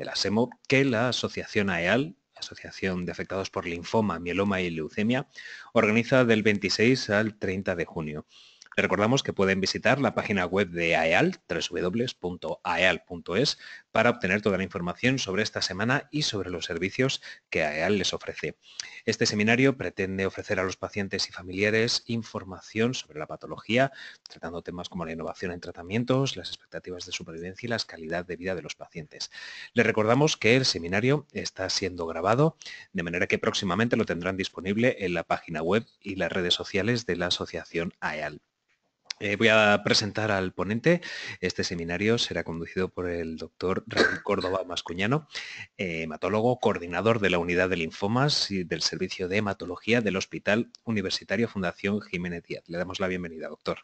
de la SEMO, que la Asociación AEAL, Asociación de Afectados por Linfoma, Mieloma y Leucemia, organiza del 26 al 30 de junio. Les recordamos que pueden visitar la página web de AEAL, www.aeal.es, para obtener toda la información sobre esta semana y sobre los servicios que AEAL les ofrece. Este seminario pretende ofrecer a los pacientes y familiares información sobre la patología, tratando temas como la innovación en tratamientos, las expectativas de supervivencia y la calidad de vida de los pacientes. Les recordamos que el seminario está siendo grabado, de manera que próximamente lo tendrán disponible en la página web y las redes sociales de la Asociación AEAL. Voy a presentar al ponente. Este seminario será conducido por el doctor Raúl Córdoba Mascuñano, hematólogo, coordinador de la Unidad de Linfomas y del Servicio de Hematología del Hospital Universitario Fundación Jiménez Díaz. Le damos la bienvenida, doctor.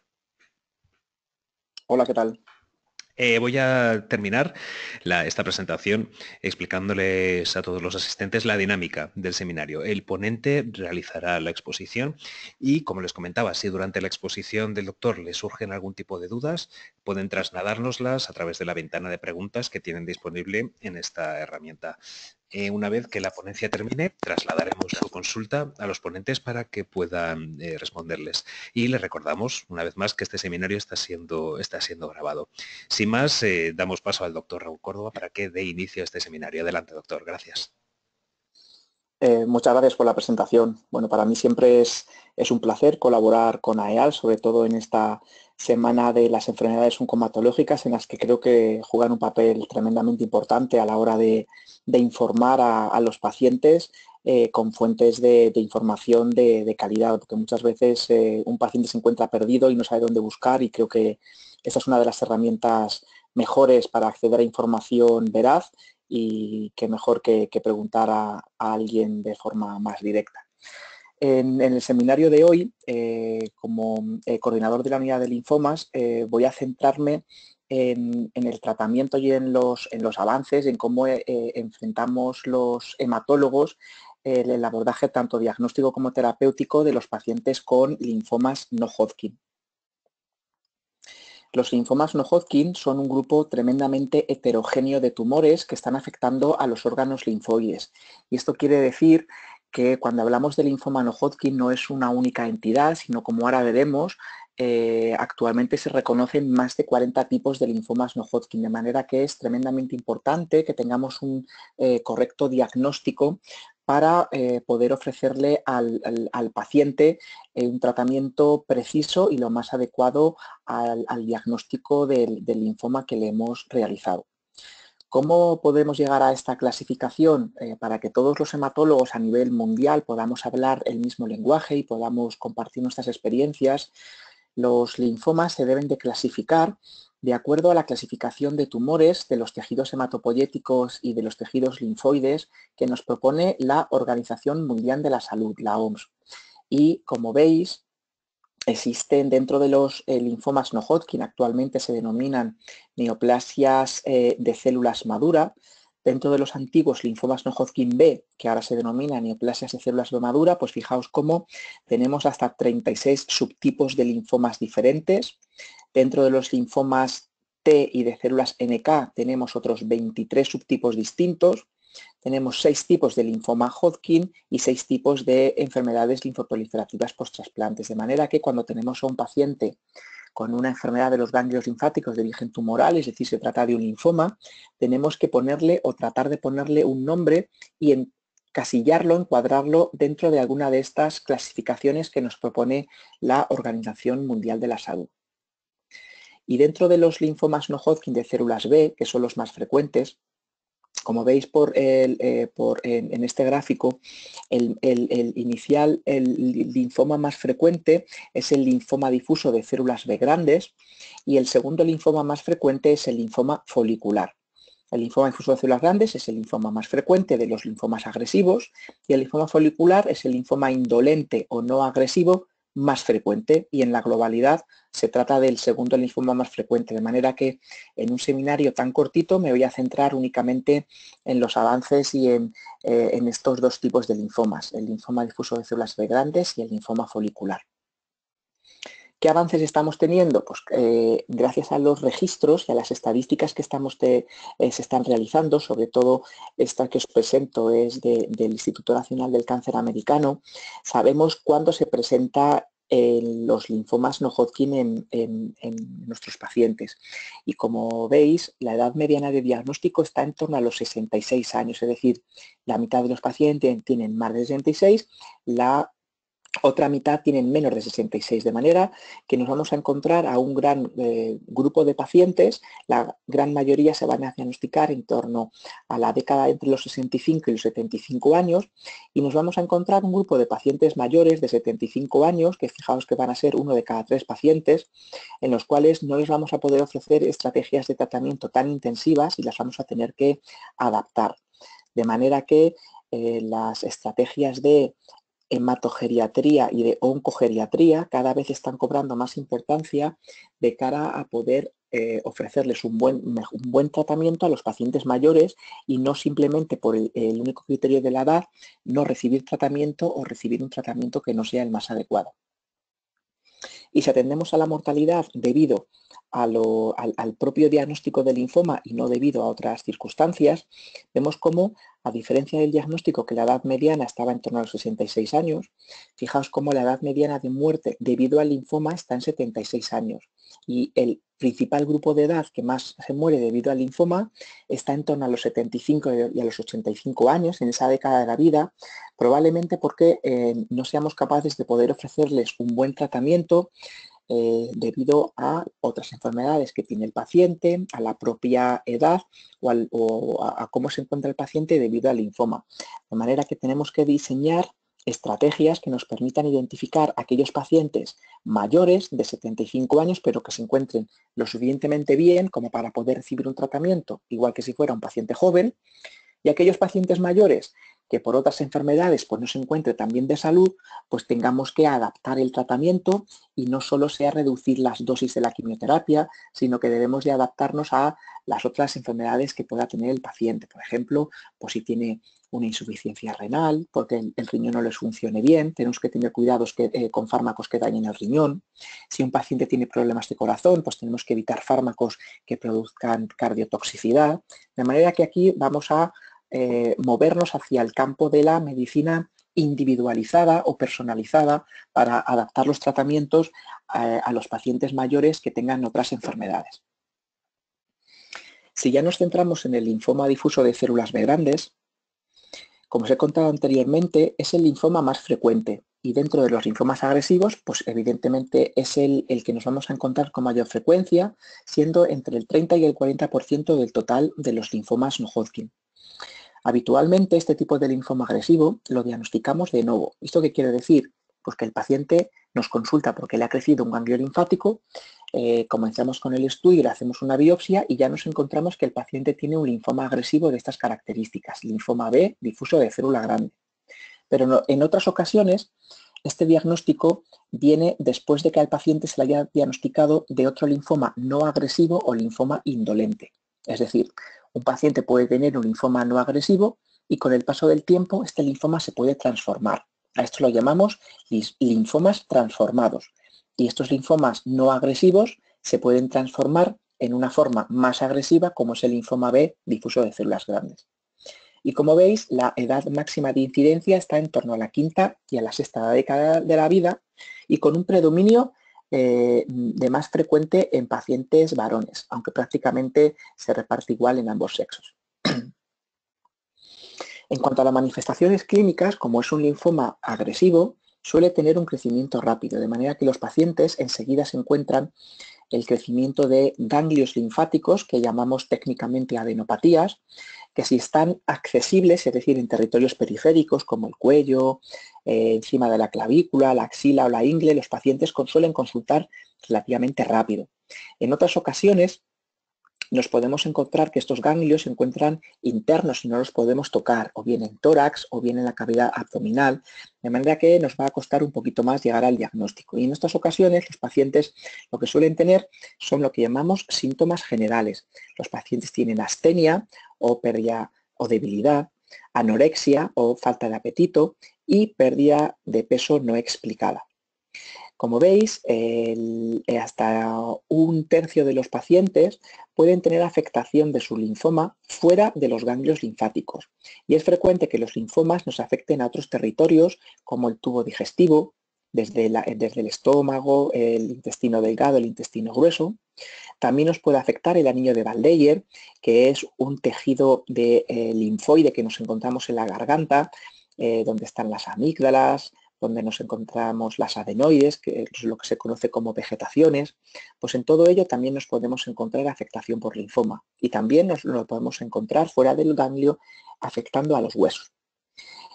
Hola, ¿qué tal? Voy a terminar esta presentación explicándoles a todos los asistentes la dinámica del seminario. El ponente realizará la exposición y, como les comentaba, si durante la exposición del doctor les surgen algún tipo de dudas, pueden trasladárnoslas a través de la ventana de preguntas que tienen disponible en esta herramienta. Una vez que la ponencia termine, trasladaremos su consulta a los ponentes para que puedan responderles. Y les recordamos, una vez más, que este seminario está siendo grabado. Sin más, damos paso al doctor Raúl Córdoba para que dé inicio a este seminario. Adelante, doctor. Gracias. Muchas gracias por la presentación. Bueno, para mí siempre es un placer colaborar con AEAL, sobre todo en esta semana de las enfermedades oncomatológicas, en las que creo que juegan un papel tremendamente importante a la hora de informar a los pacientes con fuentes de información de calidad, porque muchas veces un paciente se encuentra perdido y no sabe dónde buscar, y creo que esta es una de las herramientas mejores para acceder a información veraz, y qué mejor que preguntar a alguien de forma más directa. En el seminario de hoy, como coordinador de la unidad de linfomas, voy a centrarme en el tratamiento y en los avances, en cómo enfrentamos los hematólogos el abordaje tanto diagnóstico como terapéutico de los pacientes con linfomas no Hodgkin. Los linfomas no Hodgkin son un grupo tremendamente heterogéneo de tumores que están afectando a los órganos linfoides. Y esto quiere decir que cuando hablamos de linfoma no Hodgkin no es una única entidad, sino, como ahora veremos, actualmente se reconocen más de 40 tipos de linfomas no Hodgkin, de manera que es tremendamente importante que tengamos un correcto diagnóstico para poder ofrecerle al paciente un tratamiento preciso y lo más adecuado al diagnóstico del linfoma que le hemos realizado. ¿Cómo podemos llegar a esta clasificación? Para que todos los hematólogos a nivel mundial podamos hablar el mismo lenguaje y podamos compartir nuestras experiencias, los linfomas se deben de clasificar de acuerdo a la clasificación de tumores de los tejidos hematopoyéticos y de los tejidos linfoides que nos propone la Organización Mundial de la Salud, la OMS. Y, como veis, existen dentro de los linfomas no Hodgkin, actualmente se denominan neoplasias de células madura. Dentro de los antiguos linfomas no Hodgkin B, que ahora se denominan neoplasias de células B madura, pues fijaos cómo tenemos hasta 36 subtipos de linfomas diferentes. Dentro de los linfomas T y de células NK tenemos otros 23 subtipos distintos. Tenemos 6 tipos de linfoma Hodgkin y 6 tipos de enfermedades linfoproliferativas post-trasplantes, de manera que cuando tenemos a un paciente con una enfermedad de los ganglios linfáticos de origen tumoral, es decir, se trata de un linfoma, tenemos que ponerle o tratar de ponerle un nombre y encasillarlo, encuadrarlo dentro de alguna de estas clasificaciones que nos propone la Organización Mundial de la Salud. Y dentro de los linfomas no Hodgkin de células B, que son los más frecuentes, como veis en este gráfico, el linfoma más frecuente es el linfoma difuso de células B grandes, y el segundo linfoma más frecuente es el linfoma folicular. El linfoma difuso de células grandes es el linfoma más frecuente de los linfomas agresivos, y el linfoma folicular es el linfoma indolente o no agresivo más frecuente, y en la globalidad se trata del segundo linfoma más frecuente, de manera que en un seminario tan cortito me voy a centrar únicamente en los avances y en estos dos tipos de linfomas, el linfoma difuso de células B grandes y el linfoma folicular. ¿Qué avances estamos teniendo? Pues gracias a los registros y a las estadísticas que se están realizando, sobre todo esta que os presento es del Instituto Nacional del Cáncer Americano, sabemos cuándo se presenta los linfomas no Hodgkin en nuestros pacientes. Y como veis, la edad mediana de diagnóstico está en torno a los 66 años, es decir, la mitad de los pacientes tienen más de 66, la otra mitad tienen menos de 66, de manera que nos vamos a encontrar a un gran grupo de pacientes. La gran mayoría se van a diagnosticar en torno a la década entre los 65 y los 75 años, y nos vamos a encontrar un grupo de pacientes mayores de 75 años, que fijaos que van a ser 1 de cada 3 pacientes, en los cuales no les vamos a poder ofrecer estrategias de tratamiento tan intensivas y las vamos a tener que adaptar. De manera que las estrategias de hematogeriatría y de oncogeriatría cada vez están cobrando más importancia de cara a poder ofrecerles un buen tratamiento a los pacientes mayores y no simplemente por el único criterio de la edad no recibir tratamiento o recibir un tratamiento que no sea el más adecuado. Y si atendemos a la mortalidad debido al propio diagnóstico del linfoma y no debido a otras circunstancias, vemos cómo, a diferencia del diagnóstico que la edad mediana estaba en torno a los 66 años, fijaos cómo la edad mediana de muerte debido al linfoma está en 76 años. Y el principal grupo de edad que más se muere debido al linfoma está en torno a los 75 y a los 85 años, en esa década de la vida, probablemente porque no seamos capaces de poder ofrecerles un buen tratamiento debido a otras enfermedades que tiene el paciente, a la propia edad o a cómo se encuentra el paciente debido al linfoma. De manera que tenemos que diseñar estrategias que nos permitan identificar a aquellos pacientes mayores de 75 años, pero que se encuentren lo suficientemente bien como para poder recibir un tratamiento, igual que si fuera un paciente joven, y aquellos pacientes mayores que por otras enfermedades pues no se encuentre tan bien de salud, pues tengamos que adaptar el tratamiento y no solo sea reducir las dosis de la quimioterapia, sino que debemos de adaptarnos a las otras enfermedades que pueda tener el paciente. Por ejemplo, pues si tiene una insuficiencia renal, porque el riñón no les funcione bien, tenemos que tener cuidados con fármacos que dañen el riñón. Si un paciente tiene problemas de corazón, pues tenemos que evitar fármacos que produzcan cardiotoxicidad. De manera que aquí vamos a movernos hacia el campo de la medicina individualizada o personalizada para adaptar los tratamientos a los pacientes mayores que tengan otras enfermedades. Si ya nos centramos en el linfoma difuso de células B grandes, como os he contado anteriormente, es el linfoma más frecuente y dentro de los linfomas agresivos, pues evidentemente es el que nos vamos a encontrar con mayor frecuencia, siendo entre el 30 y el 40% del total de los linfomas no Hodgkin. Habitualmente este tipo de linfoma agresivo lo diagnosticamos de novo. ¿Esto qué quiere decir? Pues que el paciente nos consulta porque le ha crecido un ganglio linfático, comenzamos con el estudio y le hacemos una biopsia y ya nos encontramos que el paciente tiene un linfoma agresivo de estas características, linfoma B difuso de célula grande. Pero no, en otras ocasiones este diagnóstico viene después de que al paciente se le haya diagnosticado de otro linfoma no agresivo o linfoma indolente. Es decir, un paciente puede tener un linfoma no agresivo y con el paso del tiempo este linfoma se puede transformar. A esto lo llamamos linfomas transformados. Y estos linfomas no agresivos se pueden transformar en una forma más agresiva como es el linfoma B difuso de células grandes. Y como veis, la edad máxima de incidencia está en torno a la quinta y a la sexta década de la vida y con un predominio de más frecuente en pacientes varones, aunque prácticamente se reparte igual en ambos sexos. En cuanto a las manifestaciones clínicas, como es un linfoma agresivo, suele tener un crecimiento rápido, de manera que los pacientes enseguida se encuentran el crecimiento de ganglios linfáticos, que llamamos técnicamente adenopatías, que si están accesibles, es decir, en territorios periféricos como el cuello, encima de la clavícula, la axila o la ingle, los pacientes suelen consultar relativamente rápido. En otras ocasiones nos podemos encontrar que estos ganglios se encuentran internos y no los podemos tocar, o bien en tórax o bien en la cavidad abdominal, de manera que nos va a costar un poquito más llegar al diagnóstico. Y en estas ocasiones los pacientes lo que suelen tener son lo que llamamos síntomas generales. Los pacientes tienen astenia o pérdida o debilidad, anorexia o falta de apetito y pérdida de peso no explicada. Como veis, hasta un tercio de los pacientes pueden tener afectación de su linfoma fuera de los ganglios linfáticos. Y es frecuente que los linfomas nos afecten a otros territorios como el tubo digestivo, desde el estómago, el intestino delgado, el intestino grueso. También nos puede afectar el anillo de Valdeyer, que es un tejido de linfoide que nos encontramos en la garganta, donde están las amígdalas, donde nos encontramos las adenoides, que es lo que se conoce como vegetaciones. Pues en todo ello también nos podemos encontrar afectación por linfoma y también nos lo podemos encontrar fuera del ganglio afectando a los huesos.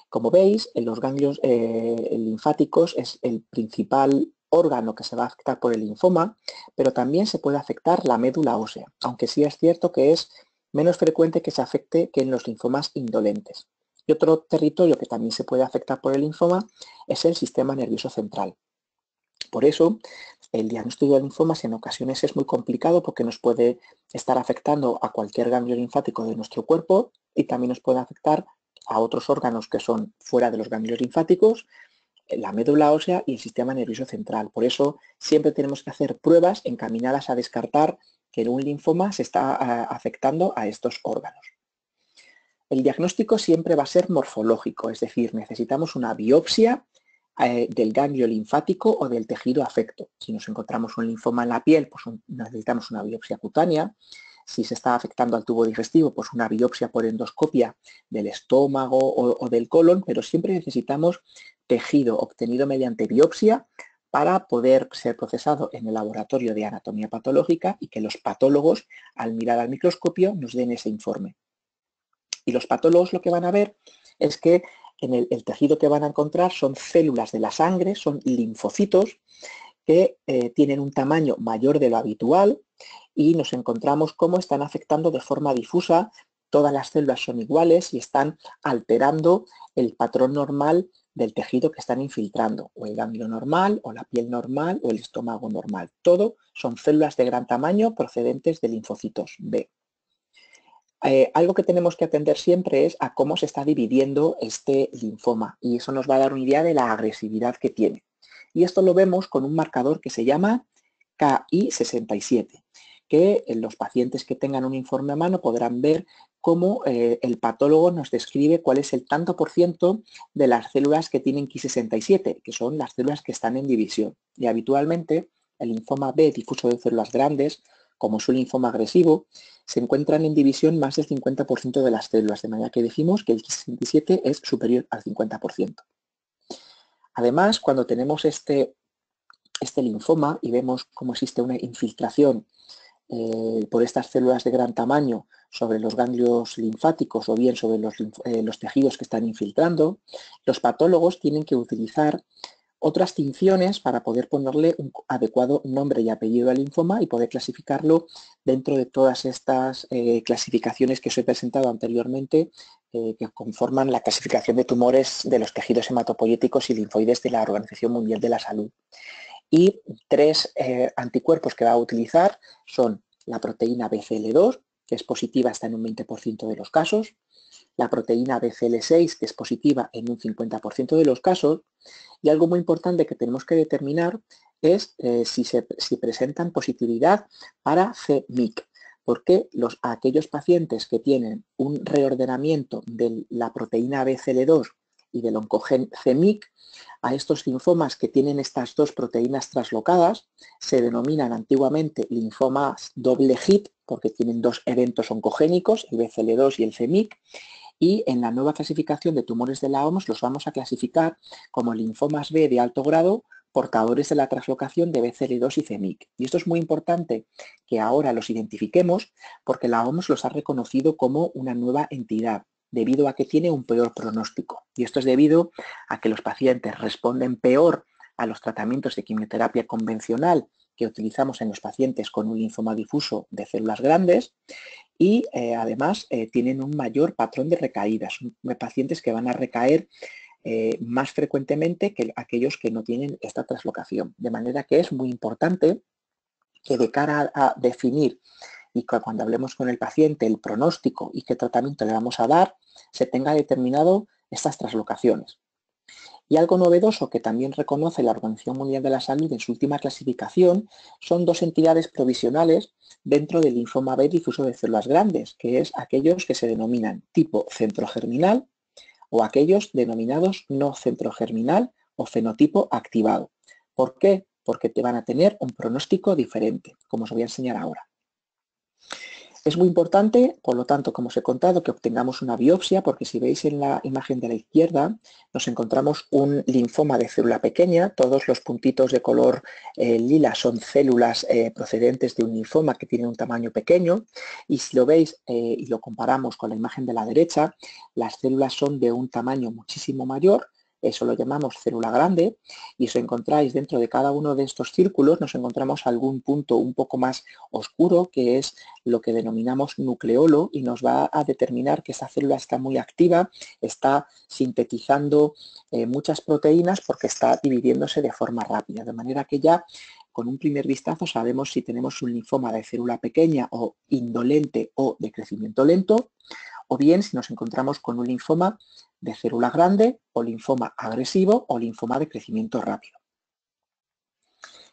Como veis, en los ganglios linfáticos es el principal órgano que se va a afectar por el linfoma, pero también se puede afectar la médula ósea, aunque sí es cierto que es menos frecuente que se afecte que en los linfomas indolentes. Y otro territorio que también se puede afectar por el linfoma es el sistema nervioso central. Por eso, el diagnóstico de linfomas en ocasiones es muy complicado porque nos puede estar afectando a cualquier ganglio linfático de nuestro cuerpo y también nos puede afectar a otros órganos que son fuera de los ganglios linfáticos, la médula ósea y el sistema nervioso central. Por eso siempre tenemos que hacer pruebas encaminadas a descartar que un linfoma se está afectando a estos órganos. El diagnóstico siempre va a ser morfológico, es decir, necesitamos una biopsia del ganglio linfático o del tejido afecto. Si nos encontramos un linfoma en la piel, pues necesitamos una biopsia cutánea. Si se está afectando al tubo digestivo, pues una biopsia por endoscopia del estómago o del colon, pero siempre necesitamos tejido obtenido mediante biopsia para poder ser procesado en el laboratorio de anatomía patológica y que los patólogos, al mirar al microscopio, nos den ese informe. Y los patólogos lo que van a ver es que en el tejido que van a encontrar son células de la sangre, son linfocitos que tienen un tamaño mayor de lo habitual y nos encontramos cómo están afectando de forma difusa. Todas las células son iguales y están alterando el patrón normal del tejido que están infiltrando, o el ganglio normal, o la piel normal, o el estómago normal. Todo son células de gran tamaño procedentes de linfocitos B. Algo que tenemos que atender siempre es a cómo se está dividiendo este linfoma y eso nos va a dar una idea de la agresividad que tiene. Y esto lo vemos con un marcador que se llama Ki67, que en los pacientes que tengan un informe a mano podrán ver cómo el patólogo nos describe cuál es el tanto por ciento de las células que tienen Ki67, que son las células que están en división. Y habitualmente el linfoma B difuso de células grandes, como es un linfoma agresivo, se encuentran en división más del 50% de las células, de manera que decimos que el Ki67 es superior al 50%. Además, cuando tenemos este linfoma y vemos cómo existe una infiltración por estas células de gran tamaño sobre los ganglios linfáticos o bien sobre los tejidos que están infiltrando, los patólogos tienen que utilizar otras tinciones para poder ponerle un adecuado nombre y apellido al linfoma y poder clasificarlo dentro de todas estas clasificaciones que os he presentado anteriormente, que conforman la clasificación de tumores de los tejidos hematopoyéticos y linfoides de la Organización Mundial de la Salud. Y tres anticuerpos que va a utilizar son la proteína BCL2, que es positiva hasta en un 20% de los casos, la proteína BCL6, que es positiva en un 50% de los casos, y algo muy importante que tenemos que determinar es si presentan positividad para CMYC, porque aquellos pacientes que tienen un reordenamiento de la proteína BCL2 y del oncogen CMYC, a estos linfomas que tienen estas dos proteínas traslocadas se denominan antiguamente linfomas doble hit porque tienen dos eventos oncogénicos, el BCL2 y el CMYC, y en la nueva clasificación de tumores de la OMS los vamos a clasificar como linfomas B de alto grado portadores de la traslocación de BCL2 y CMYC. Y esto es muy importante que ahora los identifiquemos porque la OMS los ha reconocido como una nueva entidad debido a que tiene un peor pronóstico. Y esto es debido a que los pacientes responden peor a los tratamientos de quimioterapia convencional que utilizamos en los pacientes con un linfoma difuso de células grandes y además tienen un mayor patrón de recaídas. Son pacientes que van a recaer más frecuentemente que aquellos que no tienen esta traslocación. De manera que es muy importante que de cara a definir y que cuando hablemos con el paciente el pronóstico y qué tratamiento le vamos a dar, se tenga determinado estas traslocaciones. Y algo novedoso que también reconoce la Organización Mundial de la Salud en su última clasificación son dos entidades provisionales dentro del linfoma B difuso de células grandes, que es aquellos que se denominan tipo centrogerminal o aquellos denominados no centrogerminal o fenotipo activado. ¿Por qué? Porque te van a tener un pronóstico diferente, como os voy a enseñar ahora. Es muy importante, por lo tanto, como os he contado, que obtengamos una biopsia, porque si veis en la imagen de la izquierda, nos encontramos un linfoma de célula pequeña. Todos los puntitos de color lila son células procedentes de un linfoma que tiene un tamaño pequeño. Y si lo veis y lo comparamos con la imagen de la derecha, las células son de un tamaño muchísimo mayor. Eso lo llamamos célula grande, y si encontráis dentro de cada uno de estos círculos, nos encontramos algún punto un poco más oscuro, que es lo que denominamos nucleolo, y nos va a determinar que esa célula está muy activa, está sintetizando muchas proteínas porque está dividiéndose de forma rápida, de manera que ya con un primer vistazo sabemos si tenemos un linfoma de célula pequeña o indolente o de crecimiento lento, o bien si nos encontramos con un linfoma de célula grande o linfoma agresivo o linfoma de crecimiento rápido.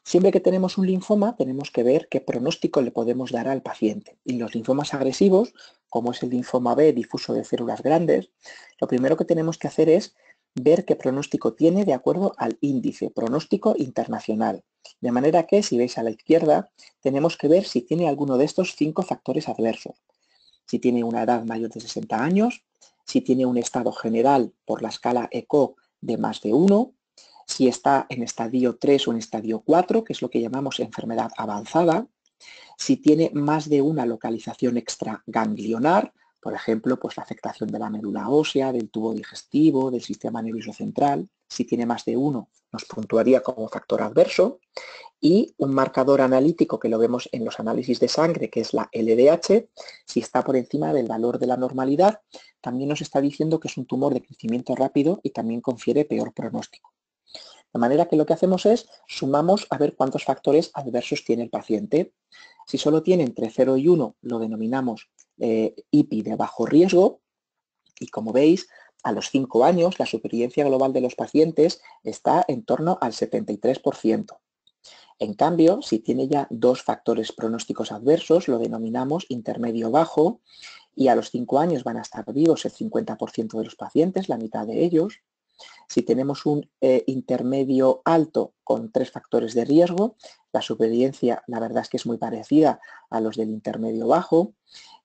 Siempre que tenemos un linfoma tenemos que ver qué pronóstico le podemos dar al paciente. Y los linfomas agresivos, como es el linfoma B difuso de células grandes, lo primero que tenemos que hacer es ver qué pronóstico tiene de acuerdo al índice pronóstico internacional. De manera que, si veis a la izquierda, tenemos que ver si tiene alguno de estos 5 factores adversos. Si tiene una edad mayor de 60 años, si tiene un estado general por la escala ECO de más de 1, si está en estadio 3 o en estadio 4, que es lo que llamamos enfermedad avanzada, si tiene más de una localización extraganglionar, por ejemplo, pues la afectación de la médula ósea, del tubo digestivo, del sistema nervioso central. Si tiene más de uno, nos puntuaría como factor adverso. Y un marcador analítico que lo vemos en los análisis de sangre, que es la LDH, si está por encima del valor de la normalidad, también nos está diciendo que es un tumor de crecimiento rápido y también confiere peor pronóstico. De manera que lo que hacemos es sumamos a ver cuántos factores adversos tiene el paciente. Si solo tiene entre 0 y 1, lo denominamos IPI de bajo riesgo, y como veis, a los 5 años la supervivencia global de los pacientes está en torno al 73%. En cambio, si tiene ya 2 factores pronósticos adversos, lo denominamos intermedio bajo, y a los 5 años van a estar vivos el 50% de los pacientes, la mitad de ellos. Si tenemos un intermedio alto con 3 factores de riesgo, la supervivencia la verdad es que es muy parecida a los del intermedio bajo.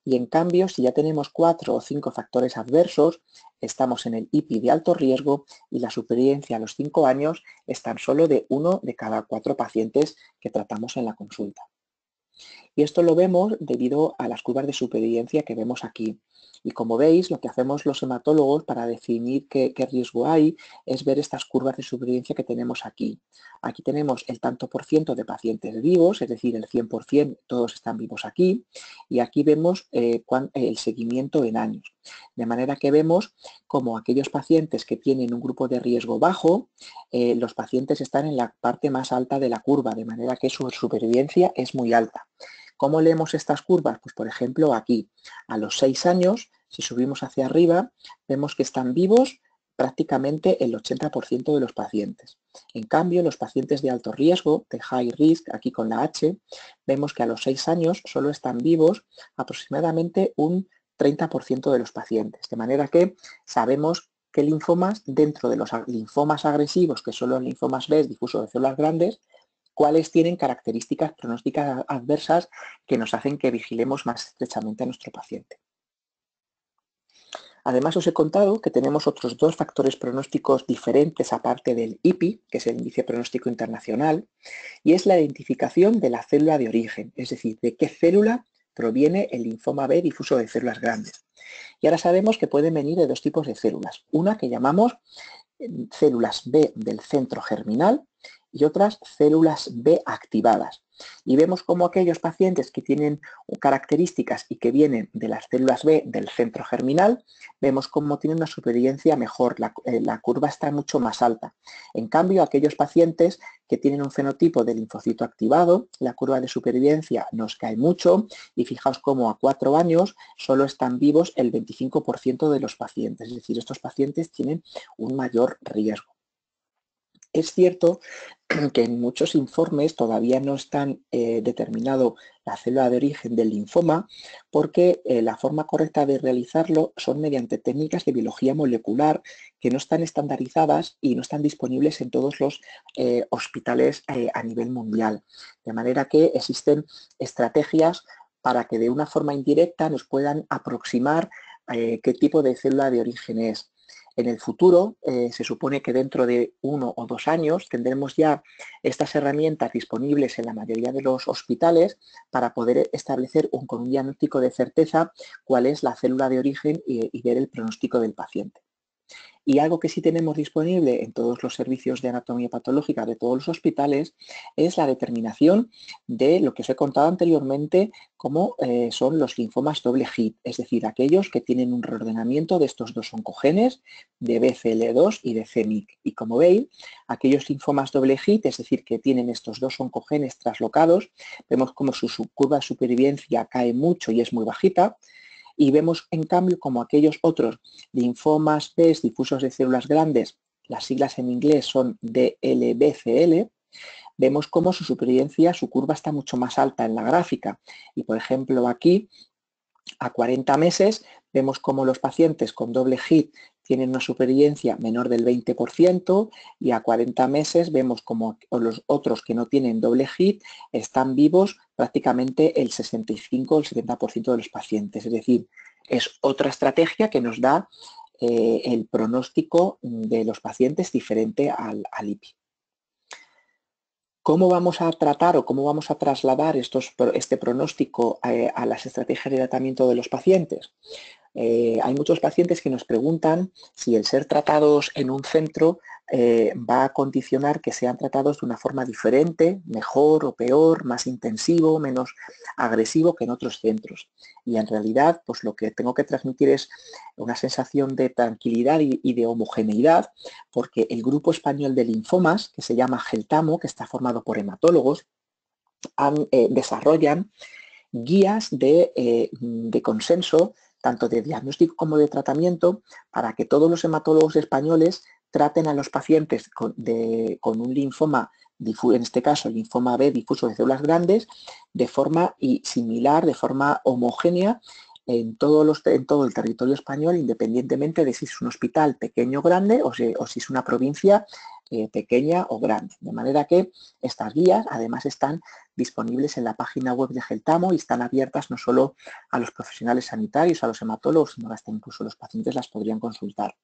Y en cambio, si ya tenemos 4 o 5 factores adversos, estamos en el IPI de alto riesgo y la supervivencia a los 5 años es tan solo de 1 de cada 4 pacientes que tratamos en la consulta. Y esto lo vemos debido a las curvas de supervivencia que vemos aquí. Y como veis, lo que hacemos los hematólogos para definir qué riesgo hay es ver estas curvas de supervivencia que tenemos aquí. Aquí tenemos el tanto por ciento de pacientes vivos, es decir, el 100% todos están vivos aquí. Y aquí vemos el seguimiento en años. De manera que vemos como aquellos pacientes que tienen un grupo de riesgo bajo, los pacientes están en la parte más alta de la curva, de manera que su supervivencia es muy alta. ¿Cómo leemos estas curvas? Pues por ejemplo aquí, a los 6 años, si subimos hacia arriba, vemos que están vivos prácticamente el 80% de los pacientes. En cambio, los pacientes de alto riesgo, de high risk, aquí con la H, vemos que a los 6 años solo están vivos aproximadamente un 30% de los pacientes. De manera que sabemos que linfomas, dentro de los linfomas agresivos, que son los linfomas B difusos de células grandes, cuáles tienen características pronósticas adversas que nos hacen que vigilemos más estrechamente a nuestro paciente. Además, os he contado que tenemos otros 2 factores pronósticos diferentes aparte del IPI, que es el índice pronóstico internacional, y es la identificación de la célula de origen, es decir, de qué célula proviene el linfoma B difuso de células grandes. Y ahora sabemos que pueden venir de 2 tipos de células. Una que llamamos células B del centro germinal y otras células B activadas. Y vemos como aquellos pacientes que tienen características y que vienen de las células B del centro germinal, vemos cómo tienen una supervivencia mejor, la curva está mucho más alta. En cambio, aquellos pacientes que tienen un fenotipo de linfocito activado, la curva de supervivencia nos cae mucho y fijaos cómo a 4 años solo están vivos el 25% de los pacientes, es decir, estos pacientes tienen un mayor riesgo. Es cierto que en muchos informes todavía no están determinado la célula de origen del linfoma porque la forma correcta de realizarlo son mediante técnicas de biología molecular que no están estandarizadas y no están disponibles en todos los hospitales a nivel mundial. De manera que existen estrategias para que de una forma indirecta nos puedan aproximar qué tipo de célula de origen es. En el futuro, se supone que dentro de 1 o 2 años tendremos ya estas herramientas disponibles en la mayoría de los hospitales para poder establecer con un diagnóstico de certeza cuál es la célula de origen y ver el pronóstico del paciente. Y algo que sí tenemos disponible en todos los servicios de anatomía patológica de todos los hospitales es la determinación de lo que os he contado anteriormente, como son los linfomas doble hit, es decir, aquellos que tienen un reordenamiento de estos dos oncogenes, de BCL2 y de c-MYC. Y como veis, aquellos linfomas doble hit, es decir, que tienen estos dos oncogenes traslocados, vemos como su curva de supervivencia cae mucho y es muy bajita. Y vemos, en cambio, como aquellos otros linfomas B difusos de células grandes, las siglas en inglés son DLBCL, vemos cómo su supervivencia, su curva está mucho más alta en la gráfica. Y, por ejemplo, aquí, a 40 meses, vemos cómo los pacientes con doble hit tienen una supervivencia menor del 20% y a 40 meses vemos como los otros que no tienen doble hit están vivos prácticamente el 65 o el 70% de los pacientes. Es decir, es otra estrategia que nos da el pronóstico de los pacientes diferente al IPI. ¿Cómo vamos a tratar o cómo vamos a trasladar este pronóstico a las estrategias de tratamiento de los pacientes? Hay muchos pacientes que nos preguntan si el ser tratados en un centro va a condicionar que sean tratados de una forma diferente, mejor o peor, más intensivo, menos agresivo que en otros centros. Y en realidad, pues lo que tengo que transmitir es una sensación de tranquilidad y de homogeneidad, porque el grupo español de linfomas, que se llama GELTAMO, que está formado por hematólogos, desarrollan guías de consenso, tanto de diagnóstico como de tratamiento, para que todos los hematólogos españoles traten a los pacientes con un linfoma, en este caso el linfoma B difuso de células grandes, de forma similar, de forma homogénea, en todo el territorio español, independientemente de si es un hospital pequeño o grande o si es una provincia pequeña o grande. De manera que estas guías además están disponibles en la página web de GELTAMO y están abiertas no solo a los profesionales sanitarios, a los hematólogos, sino que hasta incluso los pacientes las podrían consultar.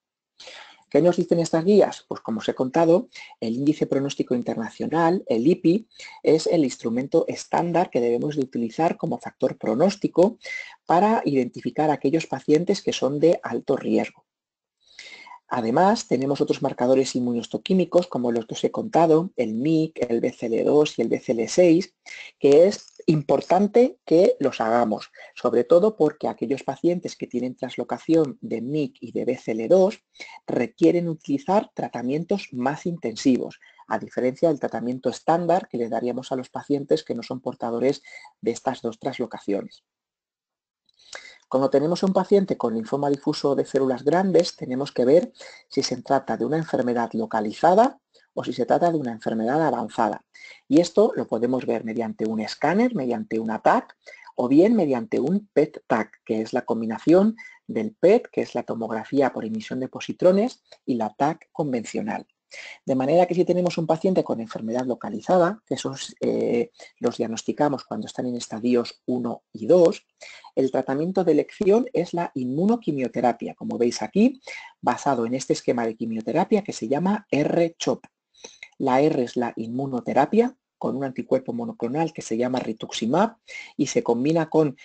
¿Qué nos dicen estas guías? Pues como os he contado, el índice pronóstico internacional, el IPI, es el instrumento estándar que debemos de utilizar como factor pronóstico para identificar a aquellos pacientes que son de alto riesgo. Además, tenemos otros marcadores inmunohistoquímicos como los que os he contado, el MYC, el BCL2 y el BCL6, que es importante que los hagamos, sobre todo porque aquellos pacientes que tienen traslocación de MYC y de BCL2 requieren utilizar tratamientos más intensivos, a diferencia del tratamiento estándar que le daríamos a los pacientes que no son portadores de estas dos traslocaciones. Cuando tenemos un paciente con linfoma difuso de células grandes, tenemos que ver si se trata de una enfermedad localizada o si se trata de una enfermedad avanzada. Y esto lo podemos ver mediante un escáner, mediante una TAC o bien mediante un PET-TAC, que es la combinación del PET, que es la tomografía por emisión de positrones, y la TAC convencional. De manera que si tenemos un paciente con enfermedad localizada, que esos los diagnosticamos cuando están en estadios 1 y 2, el tratamiento de elección es la inmunoquimioterapia, como veis aquí, basado en este esquema de quimioterapia que se llama R-CHOP. La R es la inmunoterapia, con un anticuerpo monoclonal que se llama rituximab y se combina con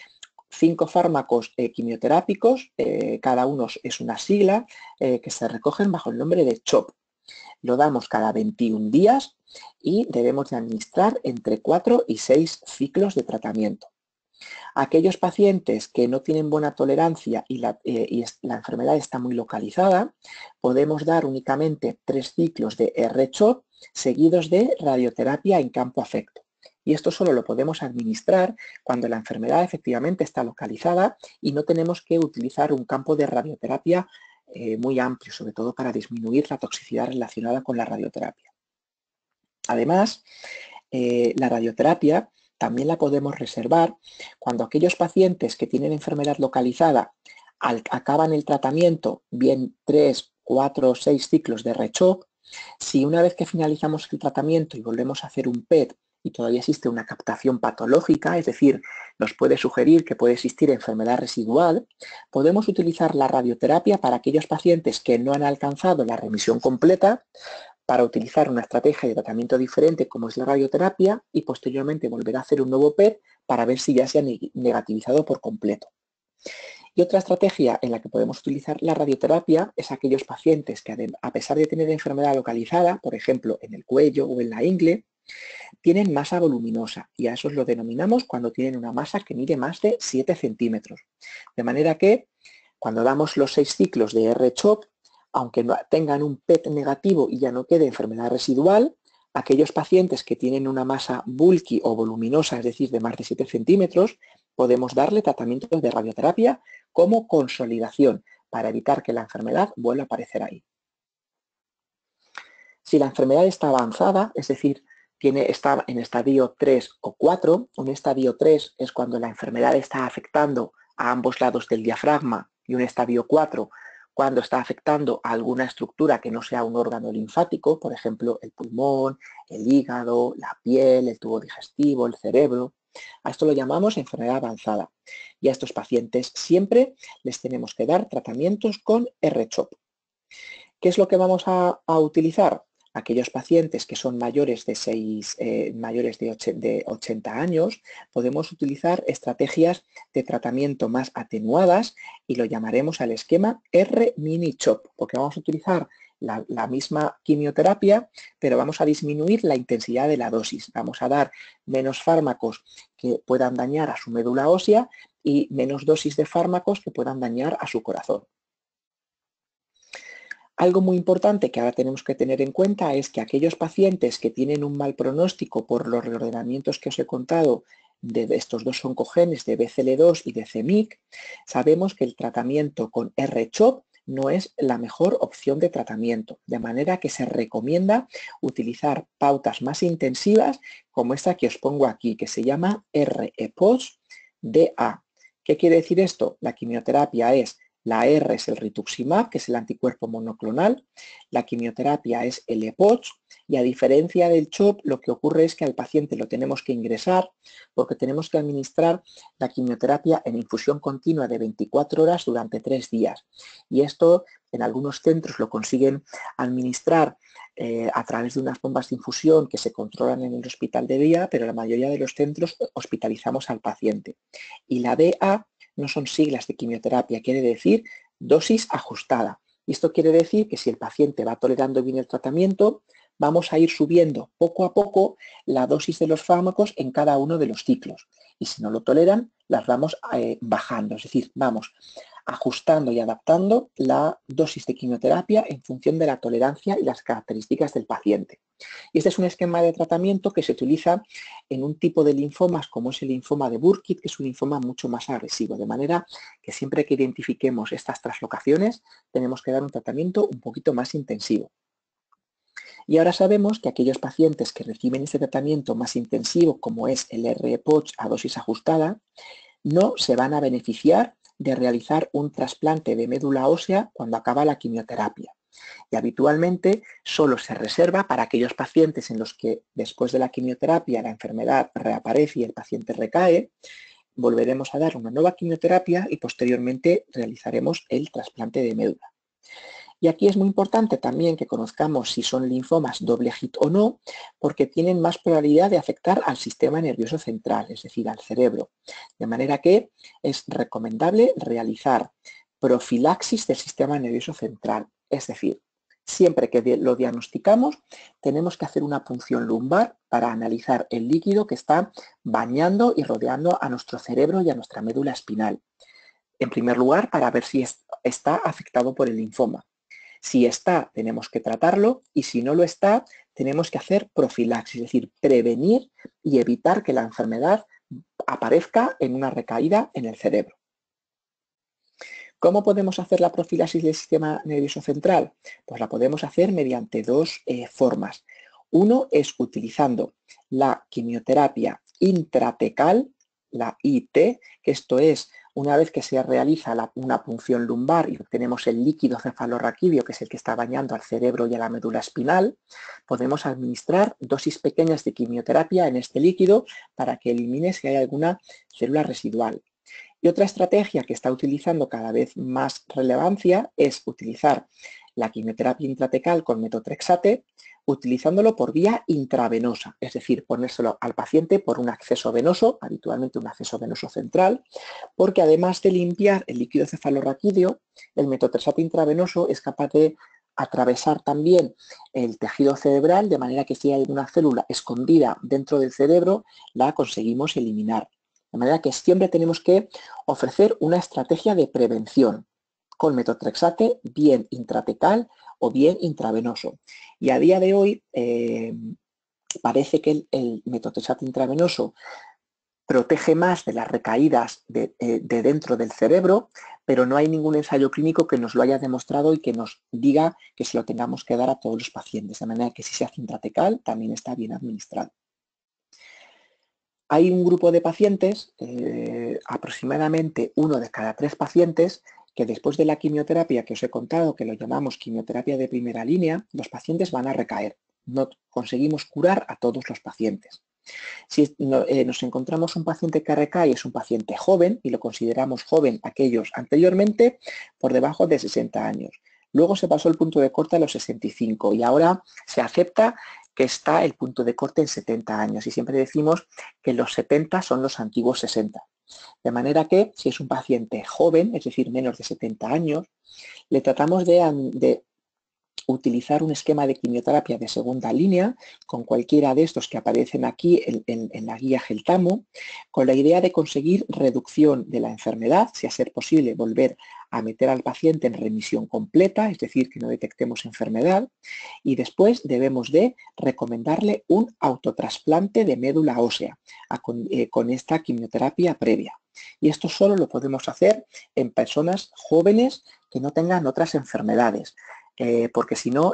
5 fármacos quimioterápicos, cada uno es una sigla, que se recogen bajo el nombre de CHOP. Lo damos cada 21 días y debemos de administrar entre 4 y 6 ciclos de tratamiento. Aquellos pacientes que no tienen buena tolerancia y la enfermedad está muy localizada, podemos dar únicamente 3 ciclos de R-CHOP seguidos de radioterapia en campo afecto. Y esto solo lo podemos administrar cuando la enfermedad efectivamente está localizada y no tenemos que utilizar un campo de radioterapia muy amplio, sobre todo para disminuir la toxicidad relacionada con la radioterapia. Además, la radioterapia también la podemos reservar cuando aquellos pacientes que tienen enfermedad localizada acaban el tratamiento, bien 3, 4 o 6 ciclos de RCHOP. Si una vez que finalizamos el tratamiento y volvemos a hacer un PET y todavía existe una captación patológica, es decir, nos puede sugerir que puede existir enfermedad residual, podemos utilizar la radioterapia para aquellos pacientes que no han alcanzado la remisión completa, para utilizar una estrategia de tratamiento diferente como es la radioterapia y posteriormente volver a hacer un nuevo PET para ver si ya se ha negativizado por completo. Y otra estrategia en la que podemos utilizar la radioterapia es aquellos pacientes que, a pesar de tener enfermedad localizada, por ejemplo en el cuello o en la ingle, tienen masa voluminosa y a eso lo denominamos cuando tienen una masa que mide más de 7 centímetros. De manera que cuando damos los 6 ciclos de R-CHOP, aunque tengan un PET negativo y ya no quede enfermedad residual, aquellos pacientes que tienen una masa bulky o voluminosa, es decir, de más de 7 centímetros, podemos darle tratamientos de radioterapia como consolidación para evitar que la enfermedad vuelva a aparecer ahí. Si la enfermedad está avanzada, es decir, está en estadio 3 o 4, un estadio 3 es cuando la enfermedad está afectando a ambos lados del diafragma y un estadio 4 cuando está afectando a alguna estructura que no sea un órgano linfático, por ejemplo, el pulmón, el hígado, la piel, el tubo digestivo, el cerebro. A esto lo llamamos enfermedad avanzada. Y a estos pacientes siempre les tenemos que dar tratamientos con R-CHOP. ¿Qué es lo que vamos a utilizar? Aquellos pacientes que son mayores de 80 años, podemos utilizar estrategias de tratamiento más atenuadas y lo llamaremos al esquema R-mini-CHOP, porque vamos a utilizar la misma quimioterapia, pero vamos a disminuir la intensidad de la dosis. Vamos a dar menos fármacos que puedan dañar a su médula ósea y menos dosis de fármacos que puedan dañar a su corazón. Algo muy importante que ahora tenemos que tener en cuenta es que aquellos pacientes que tienen un mal pronóstico por los reordenamientos que os he contado de estos dos oncogenes de BCL2 y de CEMIC, sabemos que el tratamiento con R-CHOP no es la mejor opción de tratamiento, de manera que se recomienda utilizar pautas más intensivas como esta que os pongo aquí, que se llama R-EPOS-DA. ¿Qué quiere decir esto? La quimioterapia es la R es el rituximab, que es el anticuerpo monoclonal, la quimioterapia es el EPOCH y a diferencia del CHOP lo que ocurre es que al paciente lo tenemos que ingresar porque tenemos que administrar la quimioterapia en infusión continua de 24 horas durante 3 días. Y esto en algunos centros lo consiguen administrar a través de unas bombas de infusión que se controlan en el hospital de día, pero la mayoría de los centros hospitalizamos al paciente. Y la DA no son siglas de quimioterapia, quiere decir dosis ajustada. Y esto quiere decir que si el paciente va tolerando bien el tratamiento, vamos a ir subiendo poco a poco la dosis de los fármacos en cada uno de los ciclos. Y si no lo toleran, las vamos bajando, es decir, vamos ajustando y adaptando la dosis de quimioterapia en función de la tolerancia y las características del paciente. Y este es un esquema de tratamiento que se utiliza en un tipo de linfomas como es el linfoma de Burkitt, que es un linfoma mucho más agresivo, de manera que siempre que identifiquemos estas traslocaciones tenemos que dar un tratamiento un poquito más intensivo. Y ahora sabemos que aquellos pacientes que reciben este tratamiento más intensivo, como es el R-EPOCH a dosis ajustada, no se van a beneficiar de realizar un trasplante de médula ósea cuando acaba la quimioterapia. Y habitualmente solo se reserva para aquellos pacientes en los que después de la quimioterapia la enfermedad reaparece y el paciente recae, volveremos a dar una nueva quimioterapia y posteriormente realizaremos el trasplante de médula. Y aquí es muy importante también que conozcamos si son linfomas doble hit o no, porque tienen más probabilidad de afectar al sistema nervioso central, es decir, al cerebro. De manera que es recomendable realizar profilaxis del sistema nervioso central, es decir, siempre que lo diagnosticamos tenemos que hacer una punción lumbar para analizar el líquido que está bañando y rodeando a nuestro cerebro y a nuestra médula espinal. En primer lugar, para ver si está afectado por el linfoma. Si está, tenemos que tratarlo y si no lo está, tenemos que hacer profilaxis, es decir, prevenir y evitar que la enfermedad aparezca en una recaída en el cerebro. ¿Cómo podemos hacer la profilaxis del sistema nervioso central? Pues la podemos hacer mediante dos formas. Uno es utilizando la quimioterapia intratecal, la IT, que esto es una vez que se realiza una punción lumbar y obtenemos el líquido cefalorraquídeo, que es el que está bañando al cerebro y a la médula espinal, podemos administrar dosis pequeñas de quimioterapia en este líquido para que elimine si hay alguna célula residual. Y otra estrategia que está utilizando cada vez más relevancia es utilizar la quimioterapia intratecal con metotrexate, utilizándolo por vía intravenosa, es decir, ponérselo al paciente por un acceso venoso, habitualmente un acceso venoso central, porque además de limpiar el líquido cefalorraquídeo, el metotrexate intravenoso es capaz de atravesar también el tejido cerebral, de manera que si hay alguna célula escondida dentro del cerebro, la conseguimos eliminar. De manera que siempre tenemos que ofrecer una estrategia de prevención con metotrexate, bien intratecal o bien intravenoso. Y a día de hoy parece que el metotrexate intravenoso protege más de las recaídas de dentro del cerebro, pero no hay ningún ensayo clínico que nos lo haya demostrado y que nos diga que se lo tengamos que dar a todos los pacientes, de manera que si se hace intratecal también está bien administrado. Hay un grupo de pacientes, aproximadamente 1 de cada 3 pacientes, que después de la quimioterapia que os he contado, que lo llamamos quimioterapia de primera línea, los pacientes van a recaer. No conseguimos curar a todos los pacientes. Si nos encontramos un paciente que recae, es un paciente joven, y lo consideramos joven aquellos anteriormente por debajo de 60 años. Luego se pasó el punto de corte a los 65 y ahora se acepta que está el punto de corte en 70 años y siempre decimos que los 70 son los antiguos 60. De manera que si es un paciente joven, es decir, menos de 70 años, le tratamos de utilizar un esquema de quimioterapia de segunda línea con cualquiera de estos que aparecen aquí en la guía GELTAMO, con la idea de conseguir reducción de la enfermedad, si a ser posible volver a meter al paciente en remisión completa, es decir, que no detectemos enfermedad, y después debemos de recomendarle un autotrasplante de médula ósea con esta quimioterapia previa. Y esto solo lo podemos hacer en personas jóvenes que no tengan otras enfermedades. Porque si no,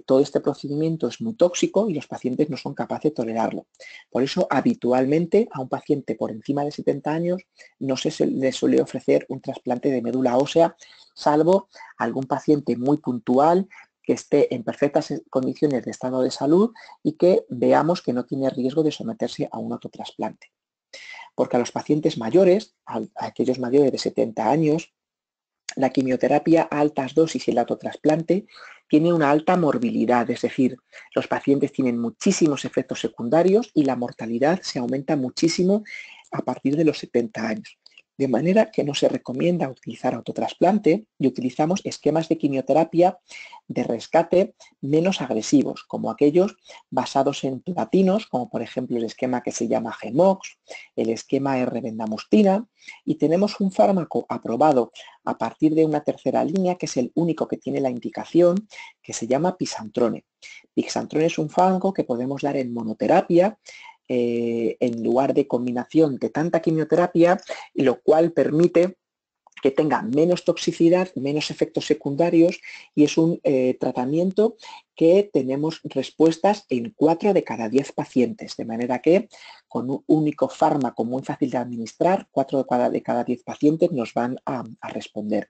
todo este procedimiento es muy tóxico y los pacientes no son capaces de tolerarlo. Por eso, habitualmente, a un paciente por encima de 70 años no se le suele ofrecer un trasplante de médula ósea, salvo algún paciente muy puntual que esté en perfectas condiciones de estado de salud y que veamos que no tiene riesgo de someterse a un autotrasplante. Porque a los pacientes mayores, a aquellos mayores de 70 años, la quimioterapia a altas dosis y el autotrasplante tiene una alta morbilidad, es decir, los pacientes tienen muchísimos efectos secundarios y la mortalidad se aumenta muchísimo a partir de los 70 años. De manera que no se recomienda utilizar autotrasplante y utilizamos esquemas de quimioterapia de rescate menos agresivos, como aquellos basados en platinos, como por ejemplo el esquema que se llama GEMOX, el esquema R-bendamustina, y tenemos un fármaco aprobado a partir de una tercera línea, que es el único que tiene la indicación, que se llama Pisantrone. Pisantrone es un fármaco que podemos dar en monoterapia, en lugar de combinación de tanta quimioterapia, lo cual permite que tenga menos toxicidad, menos efectos secundarios y es un tratamiento que tenemos respuestas en 4 de cada 10 pacientes, de manera que con un único fármaco muy fácil de administrar, 4 de cada 10 pacientes nos van a responder.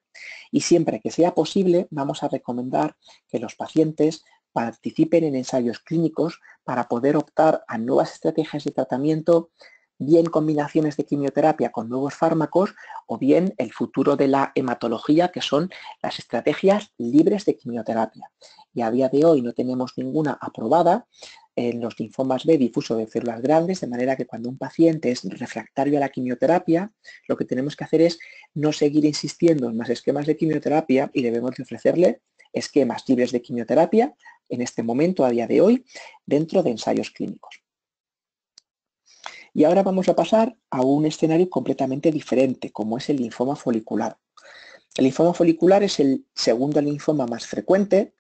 Y siempre que sea posible, vamos a recomendar que los pacientes participen en ensayos clínicos para poder optar a nuevas estrategias de tratamiento, bien combinaciones de quimioterapia con nuevos fármacos o bien el futuro de la hematología, que son las estrategias libres de quimioterapia. Y a día de hoy no tenemos ninguna aprobada en los linfomas B difuso de células grandes, de manera que cuando un paciente es refractario a la quimioterapia, lo que tenemos que hacer es no seguir insistiendo en más esquemas de quimioterapia y debemos de ofrecerle esquemas libres de quimioterapia en este momento, a día de hoy, dentro de ensayos clínicos. Y ahora vamos a pasar a un escenario completamente diferente, como es el linfoma folicular. El linfoma folicular es el segundo linfoma más frecuente